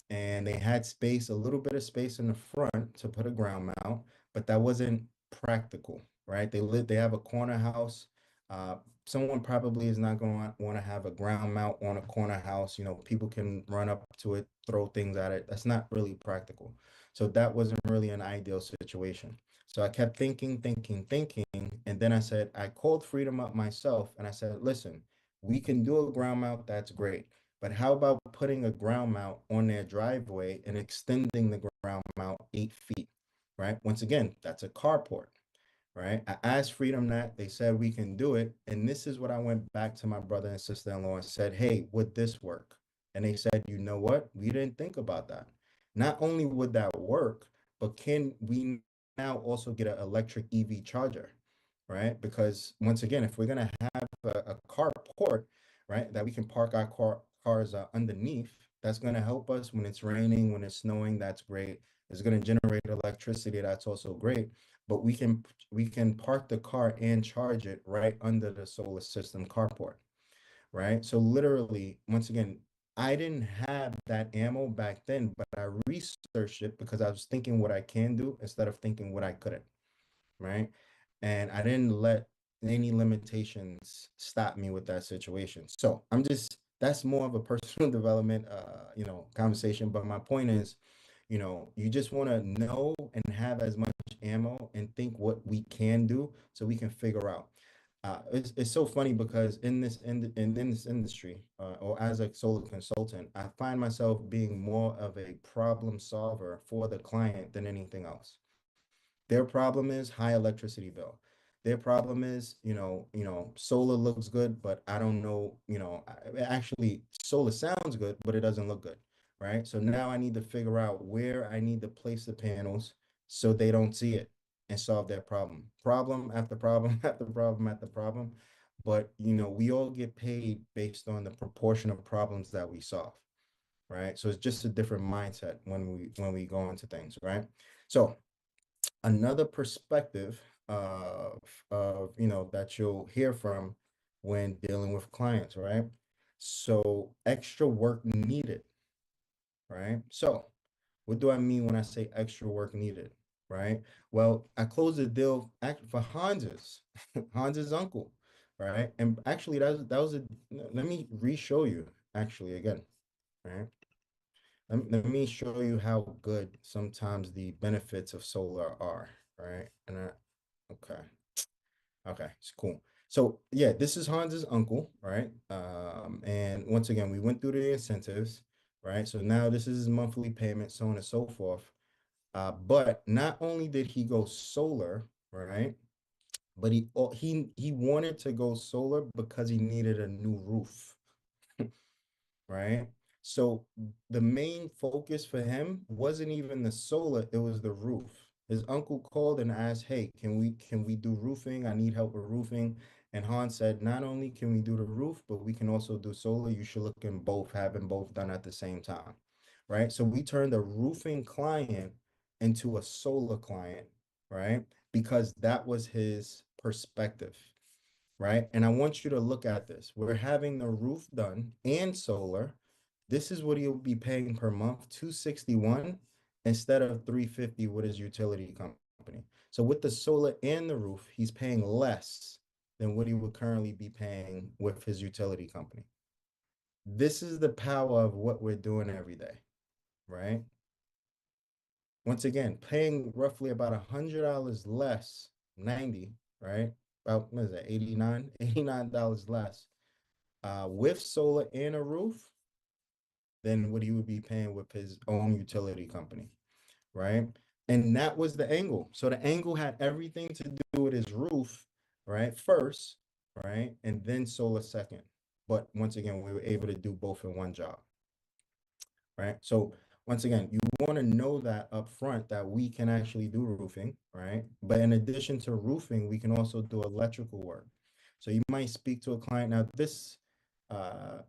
S1: and they had space, a little bit of space in the front to put a ground mount, but that wasn't practical, right? They have a corner house. Uh, Someone probably is not going to want to have a ground mount on a corner house. People can run up to it, throw things at it. That's not really practical. So that wasn't really an ideal situation. So I kept thinking, thinking, thinking, and then I called Freedom up myself, and I said, listen, we can do a ground mount. That's great. But how about putting a ground mount on their driveway and extending the ground mount 8 feet, right? Once again, that's a carport, right? I asked Freedom that. They said we can do it. And this is what I went back to my brother and sister-in-law and said, hey, would this work? And they said, you know what? We didn't think about that. Not only would that work, but can we now also get an electric EV charger, right? Because once again, if we're going to have a carport, right, that we can park our cars underneath, that's going to help us when it's raining, when it's snowing. That's great. It's going to generate electricity. That's also great. But we can park the car and charge it right under the solar system carport, right? So literally, once again, I didn't have that ammo back then, but I researched it because I was thinking what I can do instead of thinking what I couldn't, right? And I didn't let any limitations stop me with that situation. So that's more of a personal development, conversation. But my point is, you just want to know and have as much ammo and think what we can do so we can figure out. It's so funny because in this industry, or as a solo consultant, I find myself being more of a problem solver for the client than anything else. Their problem is high electricity bill. Their problem is, solar looks good, but I don't know, actually solar sounds good, but it doesn't look good, right? So now I need to figure out where I need to place the panels so they don't see it and solve their problem. Problem after problem after problem after problem. But, we all get paid based on the proportion of problems that we solve, right? So it's just a different mindset when we go into things, right? So another perspective that you'll hear from when dealing with clients, right? So extra work needed, right? So what do I mean when I say extra work needed, right? Well, I closed the deal for Hans's Hans's uncle, right? And actually that was a let me re-show you actually again, right? Let me show you how good sometimes the benefits of solar are, right? Okay, okay, it's cool. So yeah, this is Hans's uncle, right? And once again, we went through the incentives, right? So now this is his monthly payment, so on and so forth. But not only did he go solar, right? But he wanted to go solar because he needed a new roof, right? So the main focus for him wasn't even the solar, it was the roof. His uncle called and asked, "Hey, can we do roofing? I need help with roofing." And Han said, "Not only can we do the roof, but we can also do solar. You should look in both, having both done at the same time." Right? So we turned a roofing client into a solar client, right? Because that was his perspective, right? And I want you to look at this. We're having the roof done and solar. This is what he'll be paying per month, 261 instead of 350 with his utility company. So with the solar and the roof, he's paying less than what he would currently be paying with his utility company. This is the power of what we're doing every day, right? once again, paying roughly about $100 less, 90, right? About, what is that, 89, $89 less, with solar and a roof than what he would be paying with his own utility company, right? And that was the angle. So the angle had everything to do with his roof, right? First, right? And then solar second. But once again, we were able to do both in one job, right? So once again, you want to know that up front that we can actually do roofing, right? But in addition to roofing, we can also do electrical work. So you might speak to a client. Now, this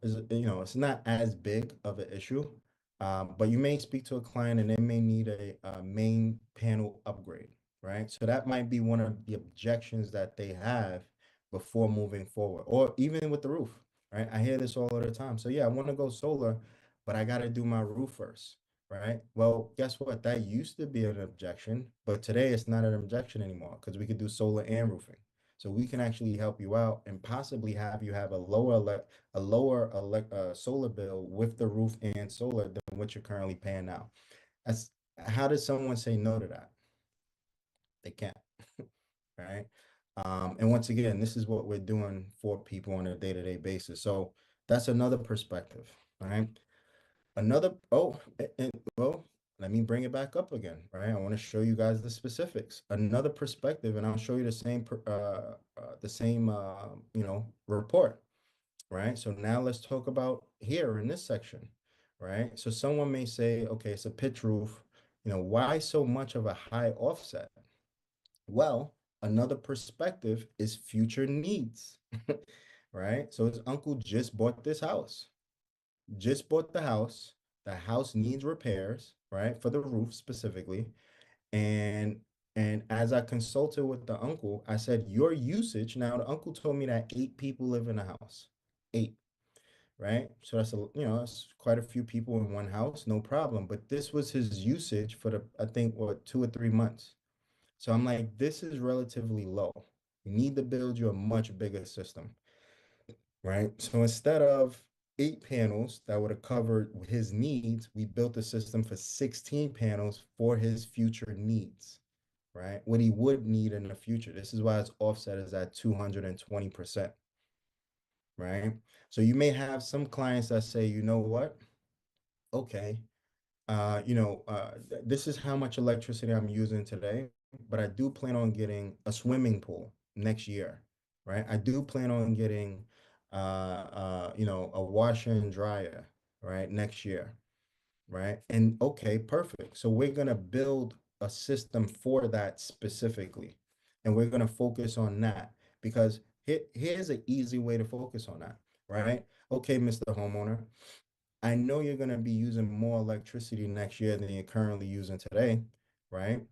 S1: is, it's not as big of an issue, but you may speak to a client and they may need a main panel upgrade, right? So that might be one of the objections that they have before moving forward, or even with the roof, right? I hear this all the time. So yeah, I want to go solar, but I got to do my roof first, right? Well, guess what? That used to be an objection, but today it's not an objection anymore because we could do solar and roofing. So we can actually help you out and possibly have you have a lower solar bill with the roof and solar than what you're currently paying now. That's how does someone say no to that? They can't, right? And once again, this is what we're doing for people on a day-to-day basis. So that's another perspective, right? Well, let me bring it back up again, right? I want to show you guys the specifics. Another perspective, and I'll show you the same report, right? So now let's talk about here in this section, right? So someone may say, okay, it's a pitch roof, why so much of a high offset? Well, another perspective is future needs, right? So his uncle just bought this house, just bought the house. The house needs repairs, right? For the roof specifically. And as I consulted with the uncle, I said, your usage, now the uncle told me that 8 people live in the house. 8, right? So that's quite a few people in one house, no problem. But this was his usage for I think, what, 2 or 3 months. So I'm like, this is relatively low. You need to build you a much bigger system, right? So instead of 8 panels that would have covered his needs, we built a system for 16 panels for his future needs, right? What he would need in the future. This is why his offset is at 220%, right? So you may have some clients that say, you know what? Okay, this is how much electricity I'm using today, but I do plan on getting a swimming pool next year, right? I do plan on getting, a washer and dryer, right, next year, right? And okay, perfect. So we're gonna build a system for that specifically, and we're gonna focus on that because here's an easy way to focus on that, right? Okay, Mr. Homeowner, I know you're going to be using more electricity next year than you're currently using today, right?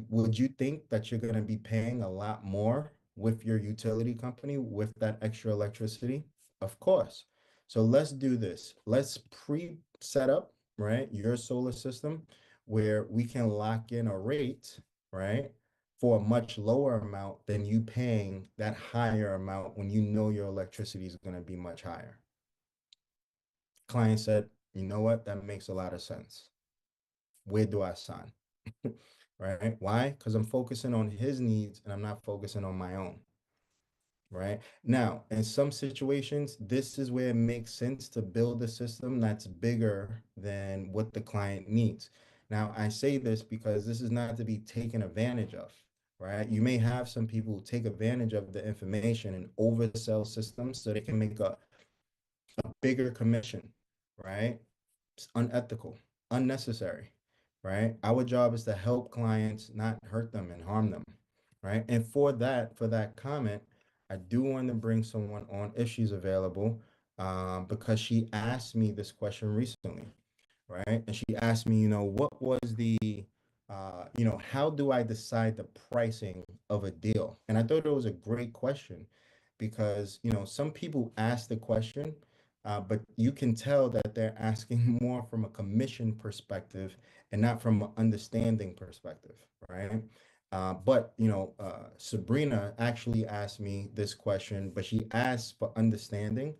S1: Would you think that you're going to be paying a lot more with your utility company with that extra electricity? Of course. So let's do this. Let's pre-set up, right, your solar system where we can lock in a rate, right, for a much lower amount than you paying that higher amount when you know your electricity is going to be much higher. Client said, you know what? That makes a lot of sense. Where do I sign? Right? Why? Because I'm focusing on his needs and I'm not focusing on my own. Right? Now, in some situations, this is where it makes sense to build a system that's bigger than what the client needs. Now, I say this because this is not to be taken advantage of, right? You may have some people who take advantage of the information and oversell systems so they can make a bigger commission, right? It's unethical, unnecessary, right? Our job is to help clients, not hurt them and harm them, right? And for that comment, I do want to bring someone on if she's available, because she asked me this question recently, right? And she asked me, what was how do I decide the pricing of a deal? And I thought it was a great question because, some people ask the question, but you can tell that they're asking more from a commission perspective and not from an understanding perspective, right? Sabrina actually asked me this question, but she asked for understanding,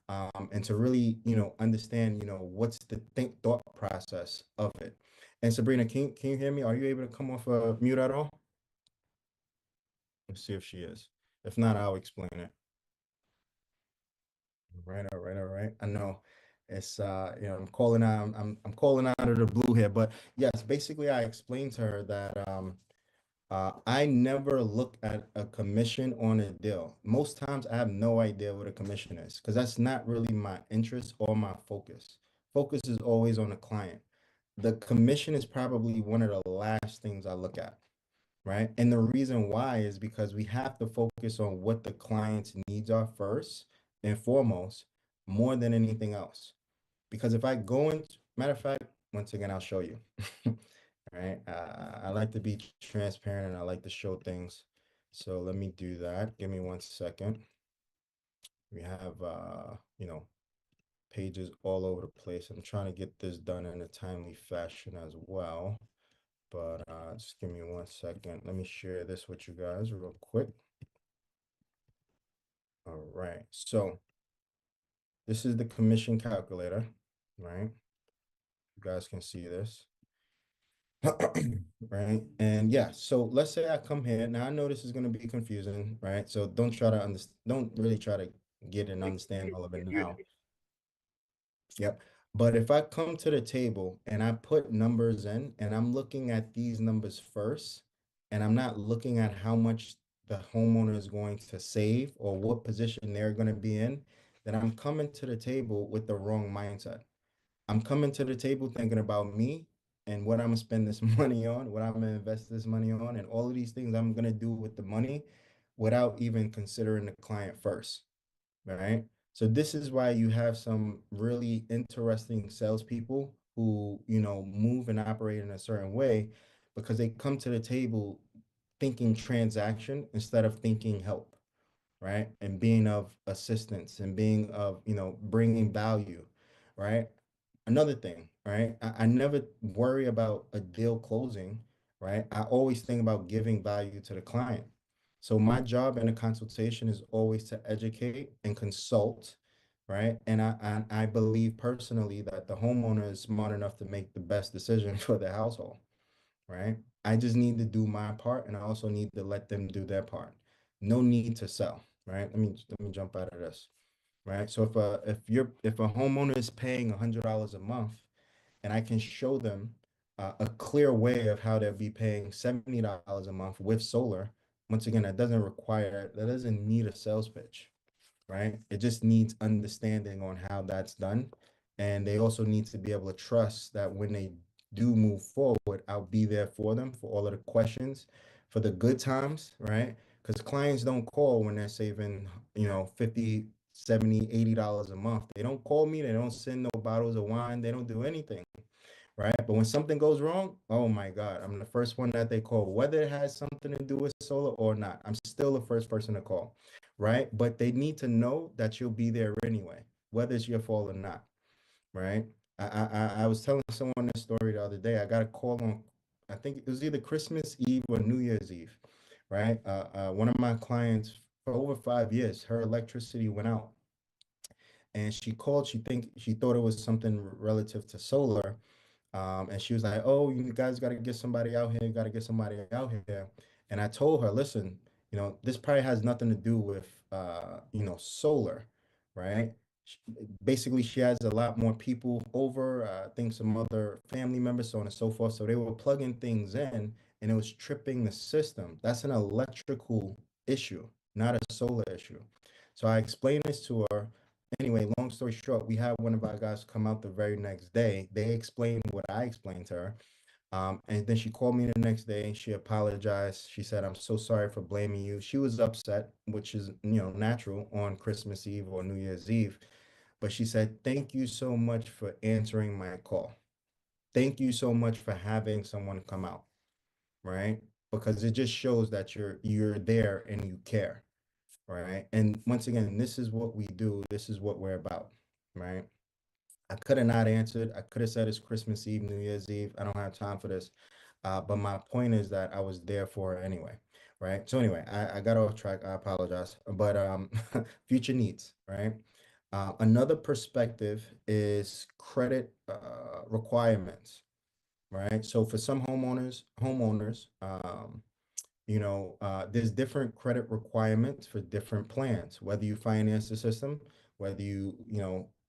S1: and to really, understand, what's the thought process of it. And Sabrina, can you hear me? Are you able to come off mute at all? Let's see if she is. If not, I'll explain it. All right, all right. I know it's I'm calling out I'm calling out of the blue here, but yes, basically I explained to her that I never look at a commission on a deal. Most times I have no idea what a commission is because that's not really my interest or my focus. Focus is always on the client. The commission is probably one of the last things I look at, right? And the reason why is because we have to focus on what the client's needs are first and foremost, more than anything else. Because if I go into, matter of fact, once again, I'll show you. All right. I like to be transparent and I like to show things. So let me do that. Give me 1 second. We have, pages all over the place. I'm trying to get this done in a timely fashion as well. But just give me 1 second. Let me share this with you guys real quick. All right. So this is the commission calculator, right? You guys can see this. Right. And yeah, so let's say I come here. Now I know this is going to be confusing, right? So don't try to understand, don't really try to get and understand all of it now. Yep. But if I come to the table and I put numbers in and I'm looking at these numbers first, and I'm not looking at how much the homeowner is going to save or what position they're going to be in, then I'm coming to the table with the wrong mindset. I'm coming to the table thinking about me and what I'm gonna spend this money on, what I'm gonna invest this money on, and all of these things I'm gonna do with the money without even considering the client first, right? So this is why you have some really interesting salespeople who, move and operate in a certain way because they come to the table thinking transaction instead of thinking help, right? And being of assistance and being of, bringing value, right? Another thing, right? I never worry about a deal closing, right? I always think about giving value to the client. So my job in a consultation is always to educate and consult, right? And I believe personally that the homeowner is smart enough to make the best decision for the household, right? I just need to do my part and I also need to let them do their part. No need to sell, right? Let me jump out of this, right? So if a homeowner is paying $100 a month and I can show them a clear way of how they'll be paying $70 a month with solar, once again, that doesn't need a sales pitch, right? It just needs understanding on how that's done. And they also need to be able to trust that when they do move forward, I'll be there for them for all of the questions, for the good times, right? Because clients don't call when they're saving, 50, 70, $80 a month. They don't call me, they don't send no bottles of wine, they don't do anything, right? But when something goes wrong, oh my God, I'm the first one that they call, whether it has something to do with solar or not. I'm still the first person to call, right? But they need to know that you'll be there anyway, whether it's your fault or not, right? I was telling someone this story the other day. I got a call on, I think it was either Christmas Eve or New Year's Eve, right? One of my clients for over 5 years, her electricity went out, and she called. She thought it was something relative to solar, and she was like, "Oh, you guys got to get somebody out here. You got to get somebody out here." And I told her, "Listen, this probably has nothing to do with, solar, right? Sh- Basically, she has a lot more people over. I think some other family members, so on and so forth. So they were plugging things in, and it was tripping the system. That's an electrical issue, not a solar issue." So I explained this to her. Anyway, long story short, we had one of our guys come out the very next day. They explained what I explained to her. And then she called me the next day and she apologized. She said, "I'm so sorry for blaming you." She was upset, which is, natural on Christmas Eve or New Year's Eve. But she said, "Thank you so much for answering my call. Thank you so much for having someone come out," right? Because it just shows that you're there and you care, right? And once again, this is what we do. This is what we're about, right? I could have not answered. I could have said it's Christmas Eve, New Year's Eve. I don't have time for this. But my point is that I was there for her anyway, right? So anyway, I got off track. I apologize. But future needs, right? Another perspective is credit requirements, right? So for some homeowners, there's different credit requirements for different plans, whether you finance the system, whether you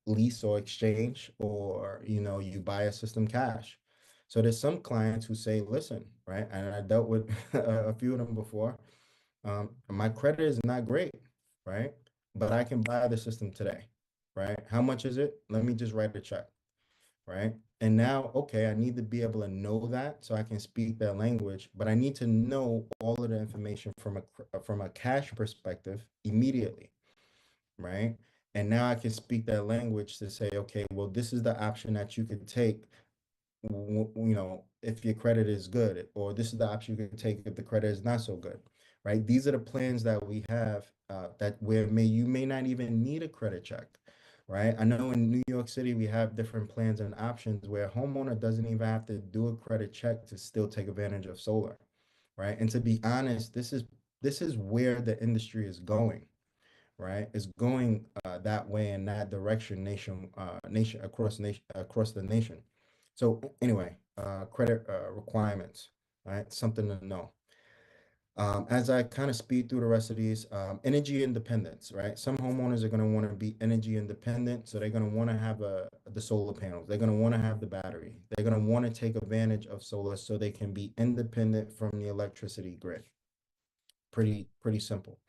S1: lease or exchange, or, you buy a system cash. So there's some clients who say, listen, right? And I dealt with a few of them before. My credit is not great, right? But I can buy the system today, right? How much is it? Let me just write a check, right? And now, okay, I need to be able to know that so I can speak that language, but I need to know all of the information from a cash perspective immediately, right? And now I can speak that language to say, okay, well, this is the option that you could take, if your credit is good, or this is the option you can take if the credit is not so good, right? These are the plans that we have, that where you may not even need a credit check, right? I know in New York City we have different plans and options where a homeowner doesn't even have to do a credit check to still take advantage of solar, right? And to be honest, this is where the industry is going, right? It's going that way in that direction, across the nation. So anyway, credit requirements, right? Something to know. As I kind of speed through the rest of these, energy independence, right? Some homeowners are going to want to be energy independent, so they're going to want to have the solar panels. They're going to want to have the battery. They're going to want to take advantage of solar so they can be independent from the electricity grid. Pretty simple.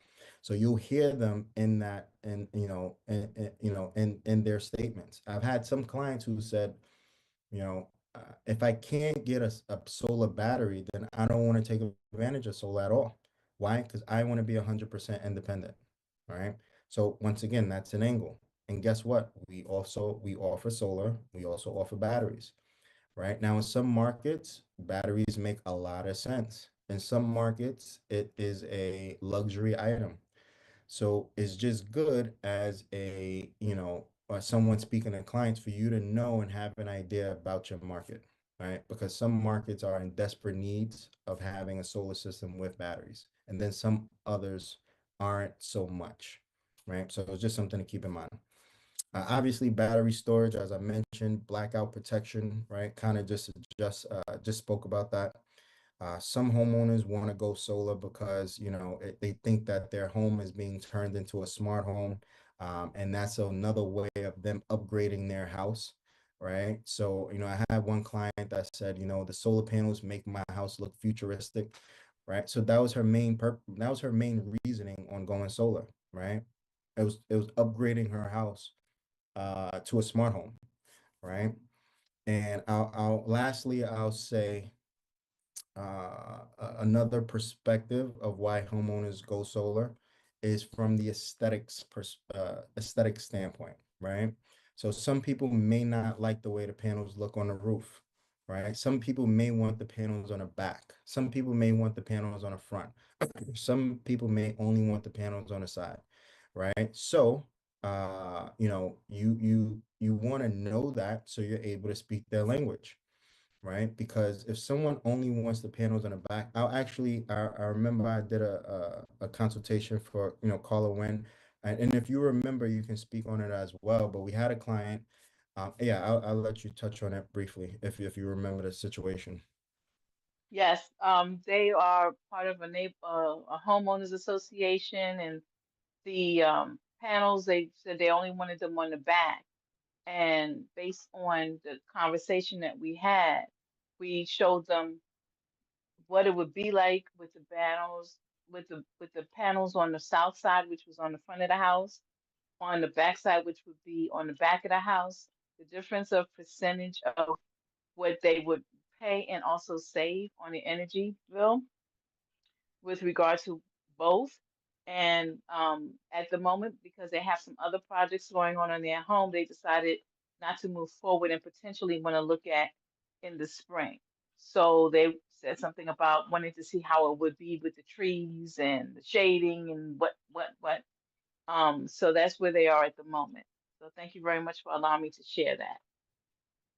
S1: So you'll hear them in that, and in their statements. I've had some clients who said, if I can't get a solar battery, then I don't want to take advantage of solar at all. Why? Because I want to be 100% independent. All right. So once again, that's an angle. And guess what? We offer solar. We also offer batteries. Right now, in some markets, batteries make a lot of sense. In some markets, it is a luxury item. So it's just good as someone speaking to clients, for you to know and have an idea about your market, right? Because some markets are in desperate needs of having a solar system with batteries, and then some others aren't so much, right? So it's just something to keep in mind. Obviously, battery storage, as I mentioned, blackout protection, right? Kind of just spoke about that. Some homeowners want to go solar because, they think that their home is being turned into a smart home. And that's another way of them upgrading their house, right? So, I had one client that said, the solar panels make my house look futuristic, right? So that was her main reasoning on going solar, right? It was upgrading her house to a smart home, right? And lastly, I'll say, another perspective of why homeowners go solar is from the aesthetic standpoint, right? So some people may not like the way the panels look on the roof, right? Some people may want the panels on the back. Some people may want the panels on the front. Some people may only want the panels on the side, right? So, you want to know that so you're able to speak their language, right? Because if someone only wants the panels on the back, I remember I did a consultation for, Carla Wynn. And if you remember, you can speak on it as well. But we had a client. Yeah, I'll let you touch on it briefly if you remember the situation.
S7: Yes, they are part of a homeowners association, and the panels, they said they only wanted them on the back. And based on the conversation that we had, we showed them what it would be like with the panels, with the panels on the south side, which was on the front of the house, on the back side, which would be on the back of the house, the difference of percentage of what they would pay and also save on the energy bill with regard to both. And at the moment, because they have some other projects going on in their home, they decided not to move forward and potentially want to look at in the spring. So they said something about wanting to see how it would be with the trees and the shading and what. So that's where they are at the moment. So thank you very much for allowing me to share that.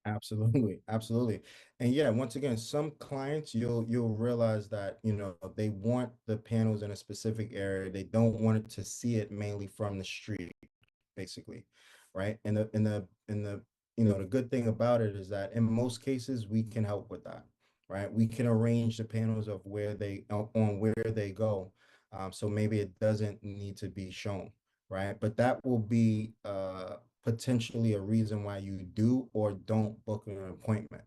S1: Absolutely, absolutely. And yeah, once again, some clients, you'll realize that, they want the panels in a specific area. They don't want it to see it mainly from the street, basically, right? In the the good thing about it is that in most cases we can help with that, right? We can arrange the panels of where they on where they go, so maybe it doesn't need to be shown, right? But that will be potentially a reason why you do or don't book an appointment,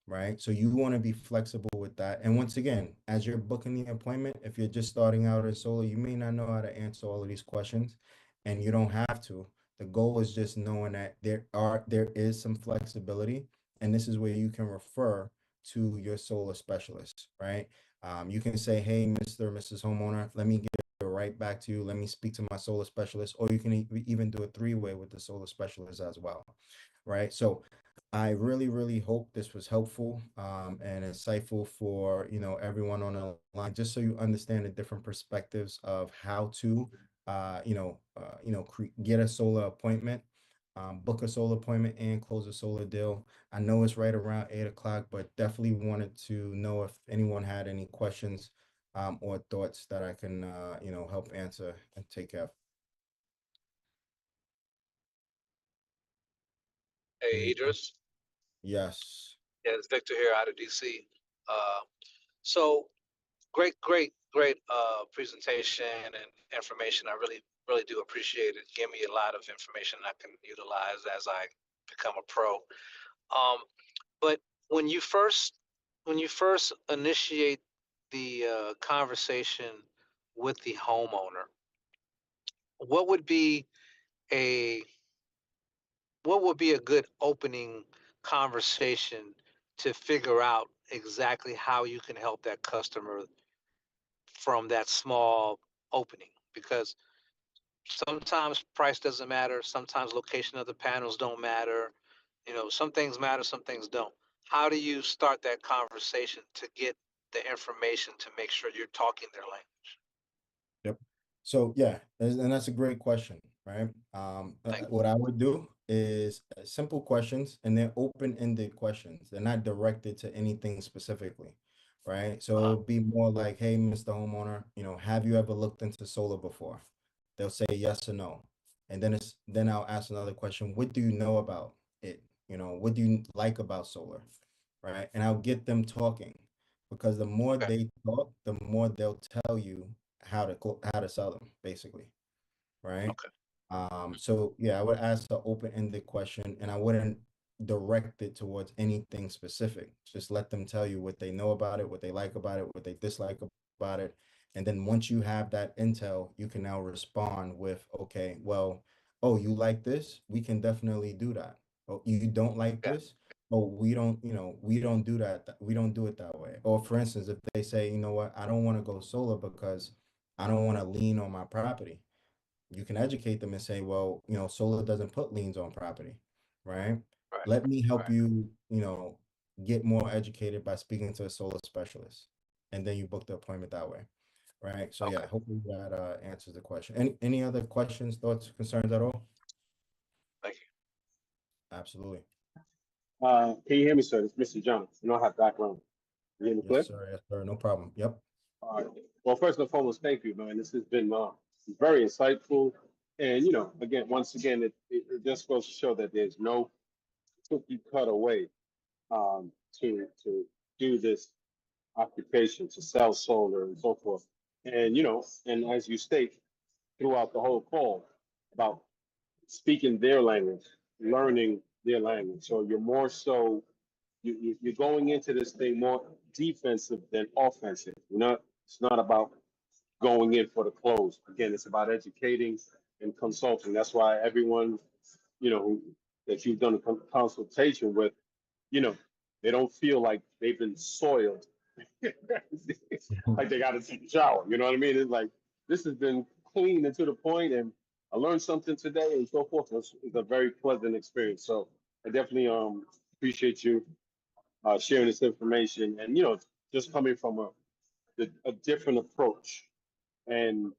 S1: right? So you want to be flexible with that. And once again, as you're booking the appointment, if you're just starting out in solar, you may not know how to answer all of these questions, and you don't have to. The goal is just knowing that there is some flexibility, and this is where you can refer to your solar specialist, right? You can say, "Hey, Mr. or Mrs. Homeowner, let me get it right back to you. Let me speak to my solar specialist," or you can even do a three-way with the solar specialist as well, right? So I really, really hope this was helpful and insightful for everyone on the line, just so you understand the different perspectives of how to get a solar appointment, book a solar appointment, and close a solar deal. I know it's right around 8 o'clock, but definitely wanted to know if anyone had any questions or thoughts that I can help answer and take care of.
S8: Hey,
S1: Any que-
S8: Idris.
S1: Yes.
S8: Yeah, it's Victor here out of DC. Uh, so great presentation and information. I really do appreciate it. Give me a lot of information I can utilize as I become a pro. Um, but when you first initiate the conversation with the homeowner, what would be a what would be a good opening conversation to figure out exactly how you can help that customer from that small opening? Because sometimes price doesn't matter, sometimes location of the panels don't matter. Some things matter, some things don't. How do you start that conversation to get the information to make sure you're talking their language?
S1: Yep. So yeah, and that's a great question, right?
S8: Thank
S1: What I would do is simple questions, and they're open-ended questions. They're not directed to anything specifically, right? So
S8: uh,
S1: it'll be more like, "Hey, Mr. Homeowner, have you ever looked into solar before?" They'll say yes or no, and then I'll ask another question. What do you know about it? What do you like about solar, right? And I'll get them talking, because the more
S8: okay,
S1: they talk, the more they'll tell you how to sell them, basically, right?
S8: okay,
S1: So yeah, I would ask the open-ended question, and I wouldn't direct it towards anything specific. Just let them tell you what they know about it, what they like about it, what they dislike about it. And then once you have that intel, you can now respond with, "Okay, well, oh, you like this? We can definitely do that. Oh, you don't like
S8: yeah,
S1: this? Oh, we don't do that. We don't do it that way." Or for instance, if they say, "You know what, I don't want to go solar because I don't want to lean on my property," you can educate them and say, "Well, solar doesn't put liens on property, right?
S8: right,
S1: Let me help
S8: right,
S1: you, get more educated by speaking to a solar specialist." And then you book the appointment that way, right? So
S8: okay,
S1: yeah, hopefully that answers the question. Any other questions, thoughts, concerns at all?
S8: thank you.
S1: Absolutely.
S2: Can you hear me, sir? It's Mr. Jones. You know I have background. You hear me
S1: Yes,
S2: clear?
S1: sir. Yes, sir. No problem. Yep.
S2: All right. Well, first and foremost, thank you, man. This has been very insightful. And, again, once again, it just goes to show that there's no cookie cutter way to do this occupation, to sell solar and so forth. And, and as you state throughout the whole call about speaking their language, learning their language. So you're more so you're going into this thing more defensive than offensive. It's not about going in for the close. Again, it's about educating and consulting. That's why everyone, that you've done a consultation with, you know, they don't feel like they've been soiled, like they got to take a shower. You know what I mean? It's like this has been clean and to the point, and I learned something today, and so forth. It's a very pleasant experience. So I definitely appreciate you sharing this information, and just coming from a different approach and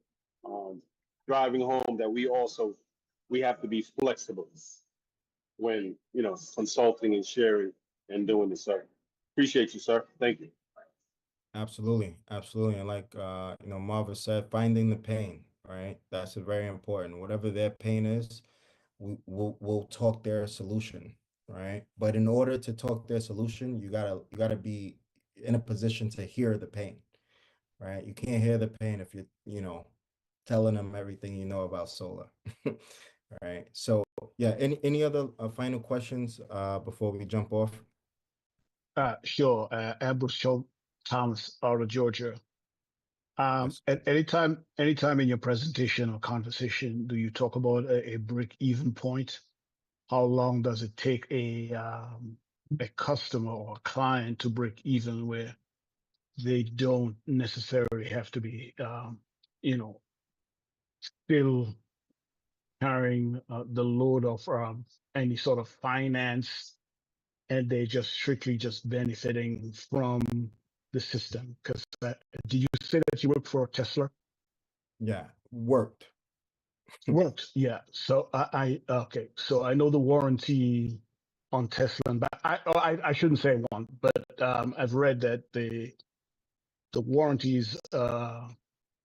S2: um, driving home that we have to be flexible when consulting and sharing and doing this. So appreciate you, sir. Thank you.
S1: Absolutely. Absolutely. And like Marva said, finding the pain, right? That's a very important. Whatever their pain is, we'll talk their solution, right? But in order to talk their solution, you gotta be in a position to hear the pain, right? You can't hear the pain if you're, telling them everything you know about solar. All right. So yeah, any other final questions before we jump off?
S5: Sure. Ambrose Thomas out of Georgia.
S1: Yes.
S5: At anytime in your presentation or conversation, do you talk about a break-even point? How long does it take a customer or a client to break even where they don't necessarily have to be, still carrying the load of any sort of finance, and they just strictly just benefiting from the system? Because did you say that you work for Tesla?
S1: Yeah, worked.
S5: Works, yeah. So okay. So I know the warranty on Tesla, but I shouldn't say one, but I've read that the warranties are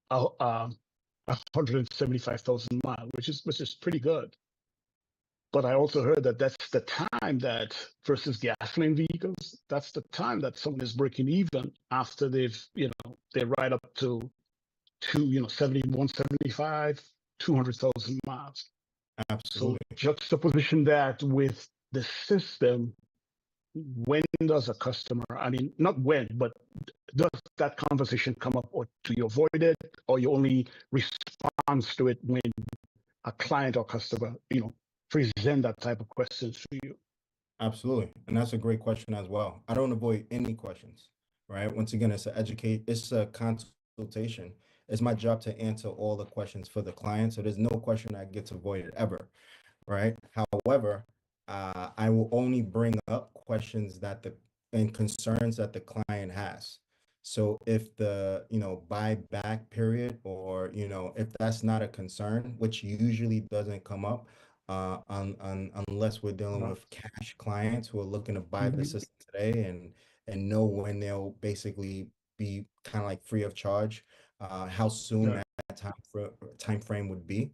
S5: 175,000 miles, which is pretty good. But I also heard that that's the time that versus gasoline vehicles, that's the time that someone is breaking even after they ride up to 71, 75, 200,000 miles. So
S1: Absolutely.
S5: juxtaposition that with the system, when does a customer, I mean, not when, but does that conversation come up, or do you avoid it, or you only respond to it when a client or customer, present that type of questions to you?
S1: Absolutely. And that's a great question as well. I don't avoid any questions, right? Once again, it's a consultation. It's my job to answer all the questions for the client. So there's no question that gets avoided ever, right? However, I will only bring up questions and concerns that the client has. So if the, buyback period, or, if that's not a concern, which usually doesn't come up, unless we're dealing
S5: Uh,
S1: with cash clients who are looking to buy the
S5: mhm.
S1: system today and know when they'll basically be kind of like free of charge, how soon
S5: Yeah.
S1: that time frame would be.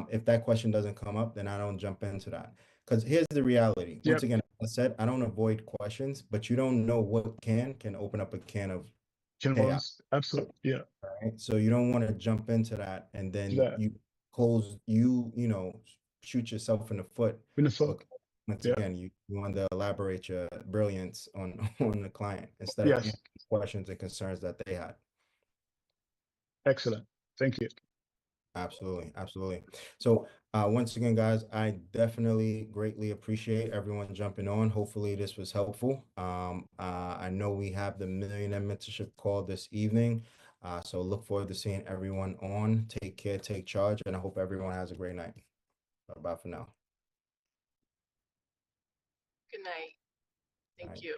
S1: If that question doesn't come up, then I don't jump into that. Because here's the reality. Once
S5: Yep.
S1: again, I said I don't avoid questions, but you don't know what can open up a can of chaos,
S5: Generals. Absolutely. Yeah.
S1: right? So you don't want to jump into that and then
S5: That.
S1: shoot yourself in the foot.
S5: Minnesota.
S1: But once
S5: Yeah.
S1: again, you want to elaborate your brilliance on on the client instead of
S5: Yes.
S1: answering questions and concerns that they had.
S5: Excellent. Thank you.
S1: Absolutely, absolutely. So once again, guys, I definitely greatly appreciate everyone jumping on. Hopefully this was helpful. I know we have the Millionaire Mentorship call this evening. So look forward to seeing everyone on. Take care, take charge, and I hope everyone has a great night. Bye-bye for now.
S4: Good night.
S1: All
S4: Thank
S1: right.
S4: you.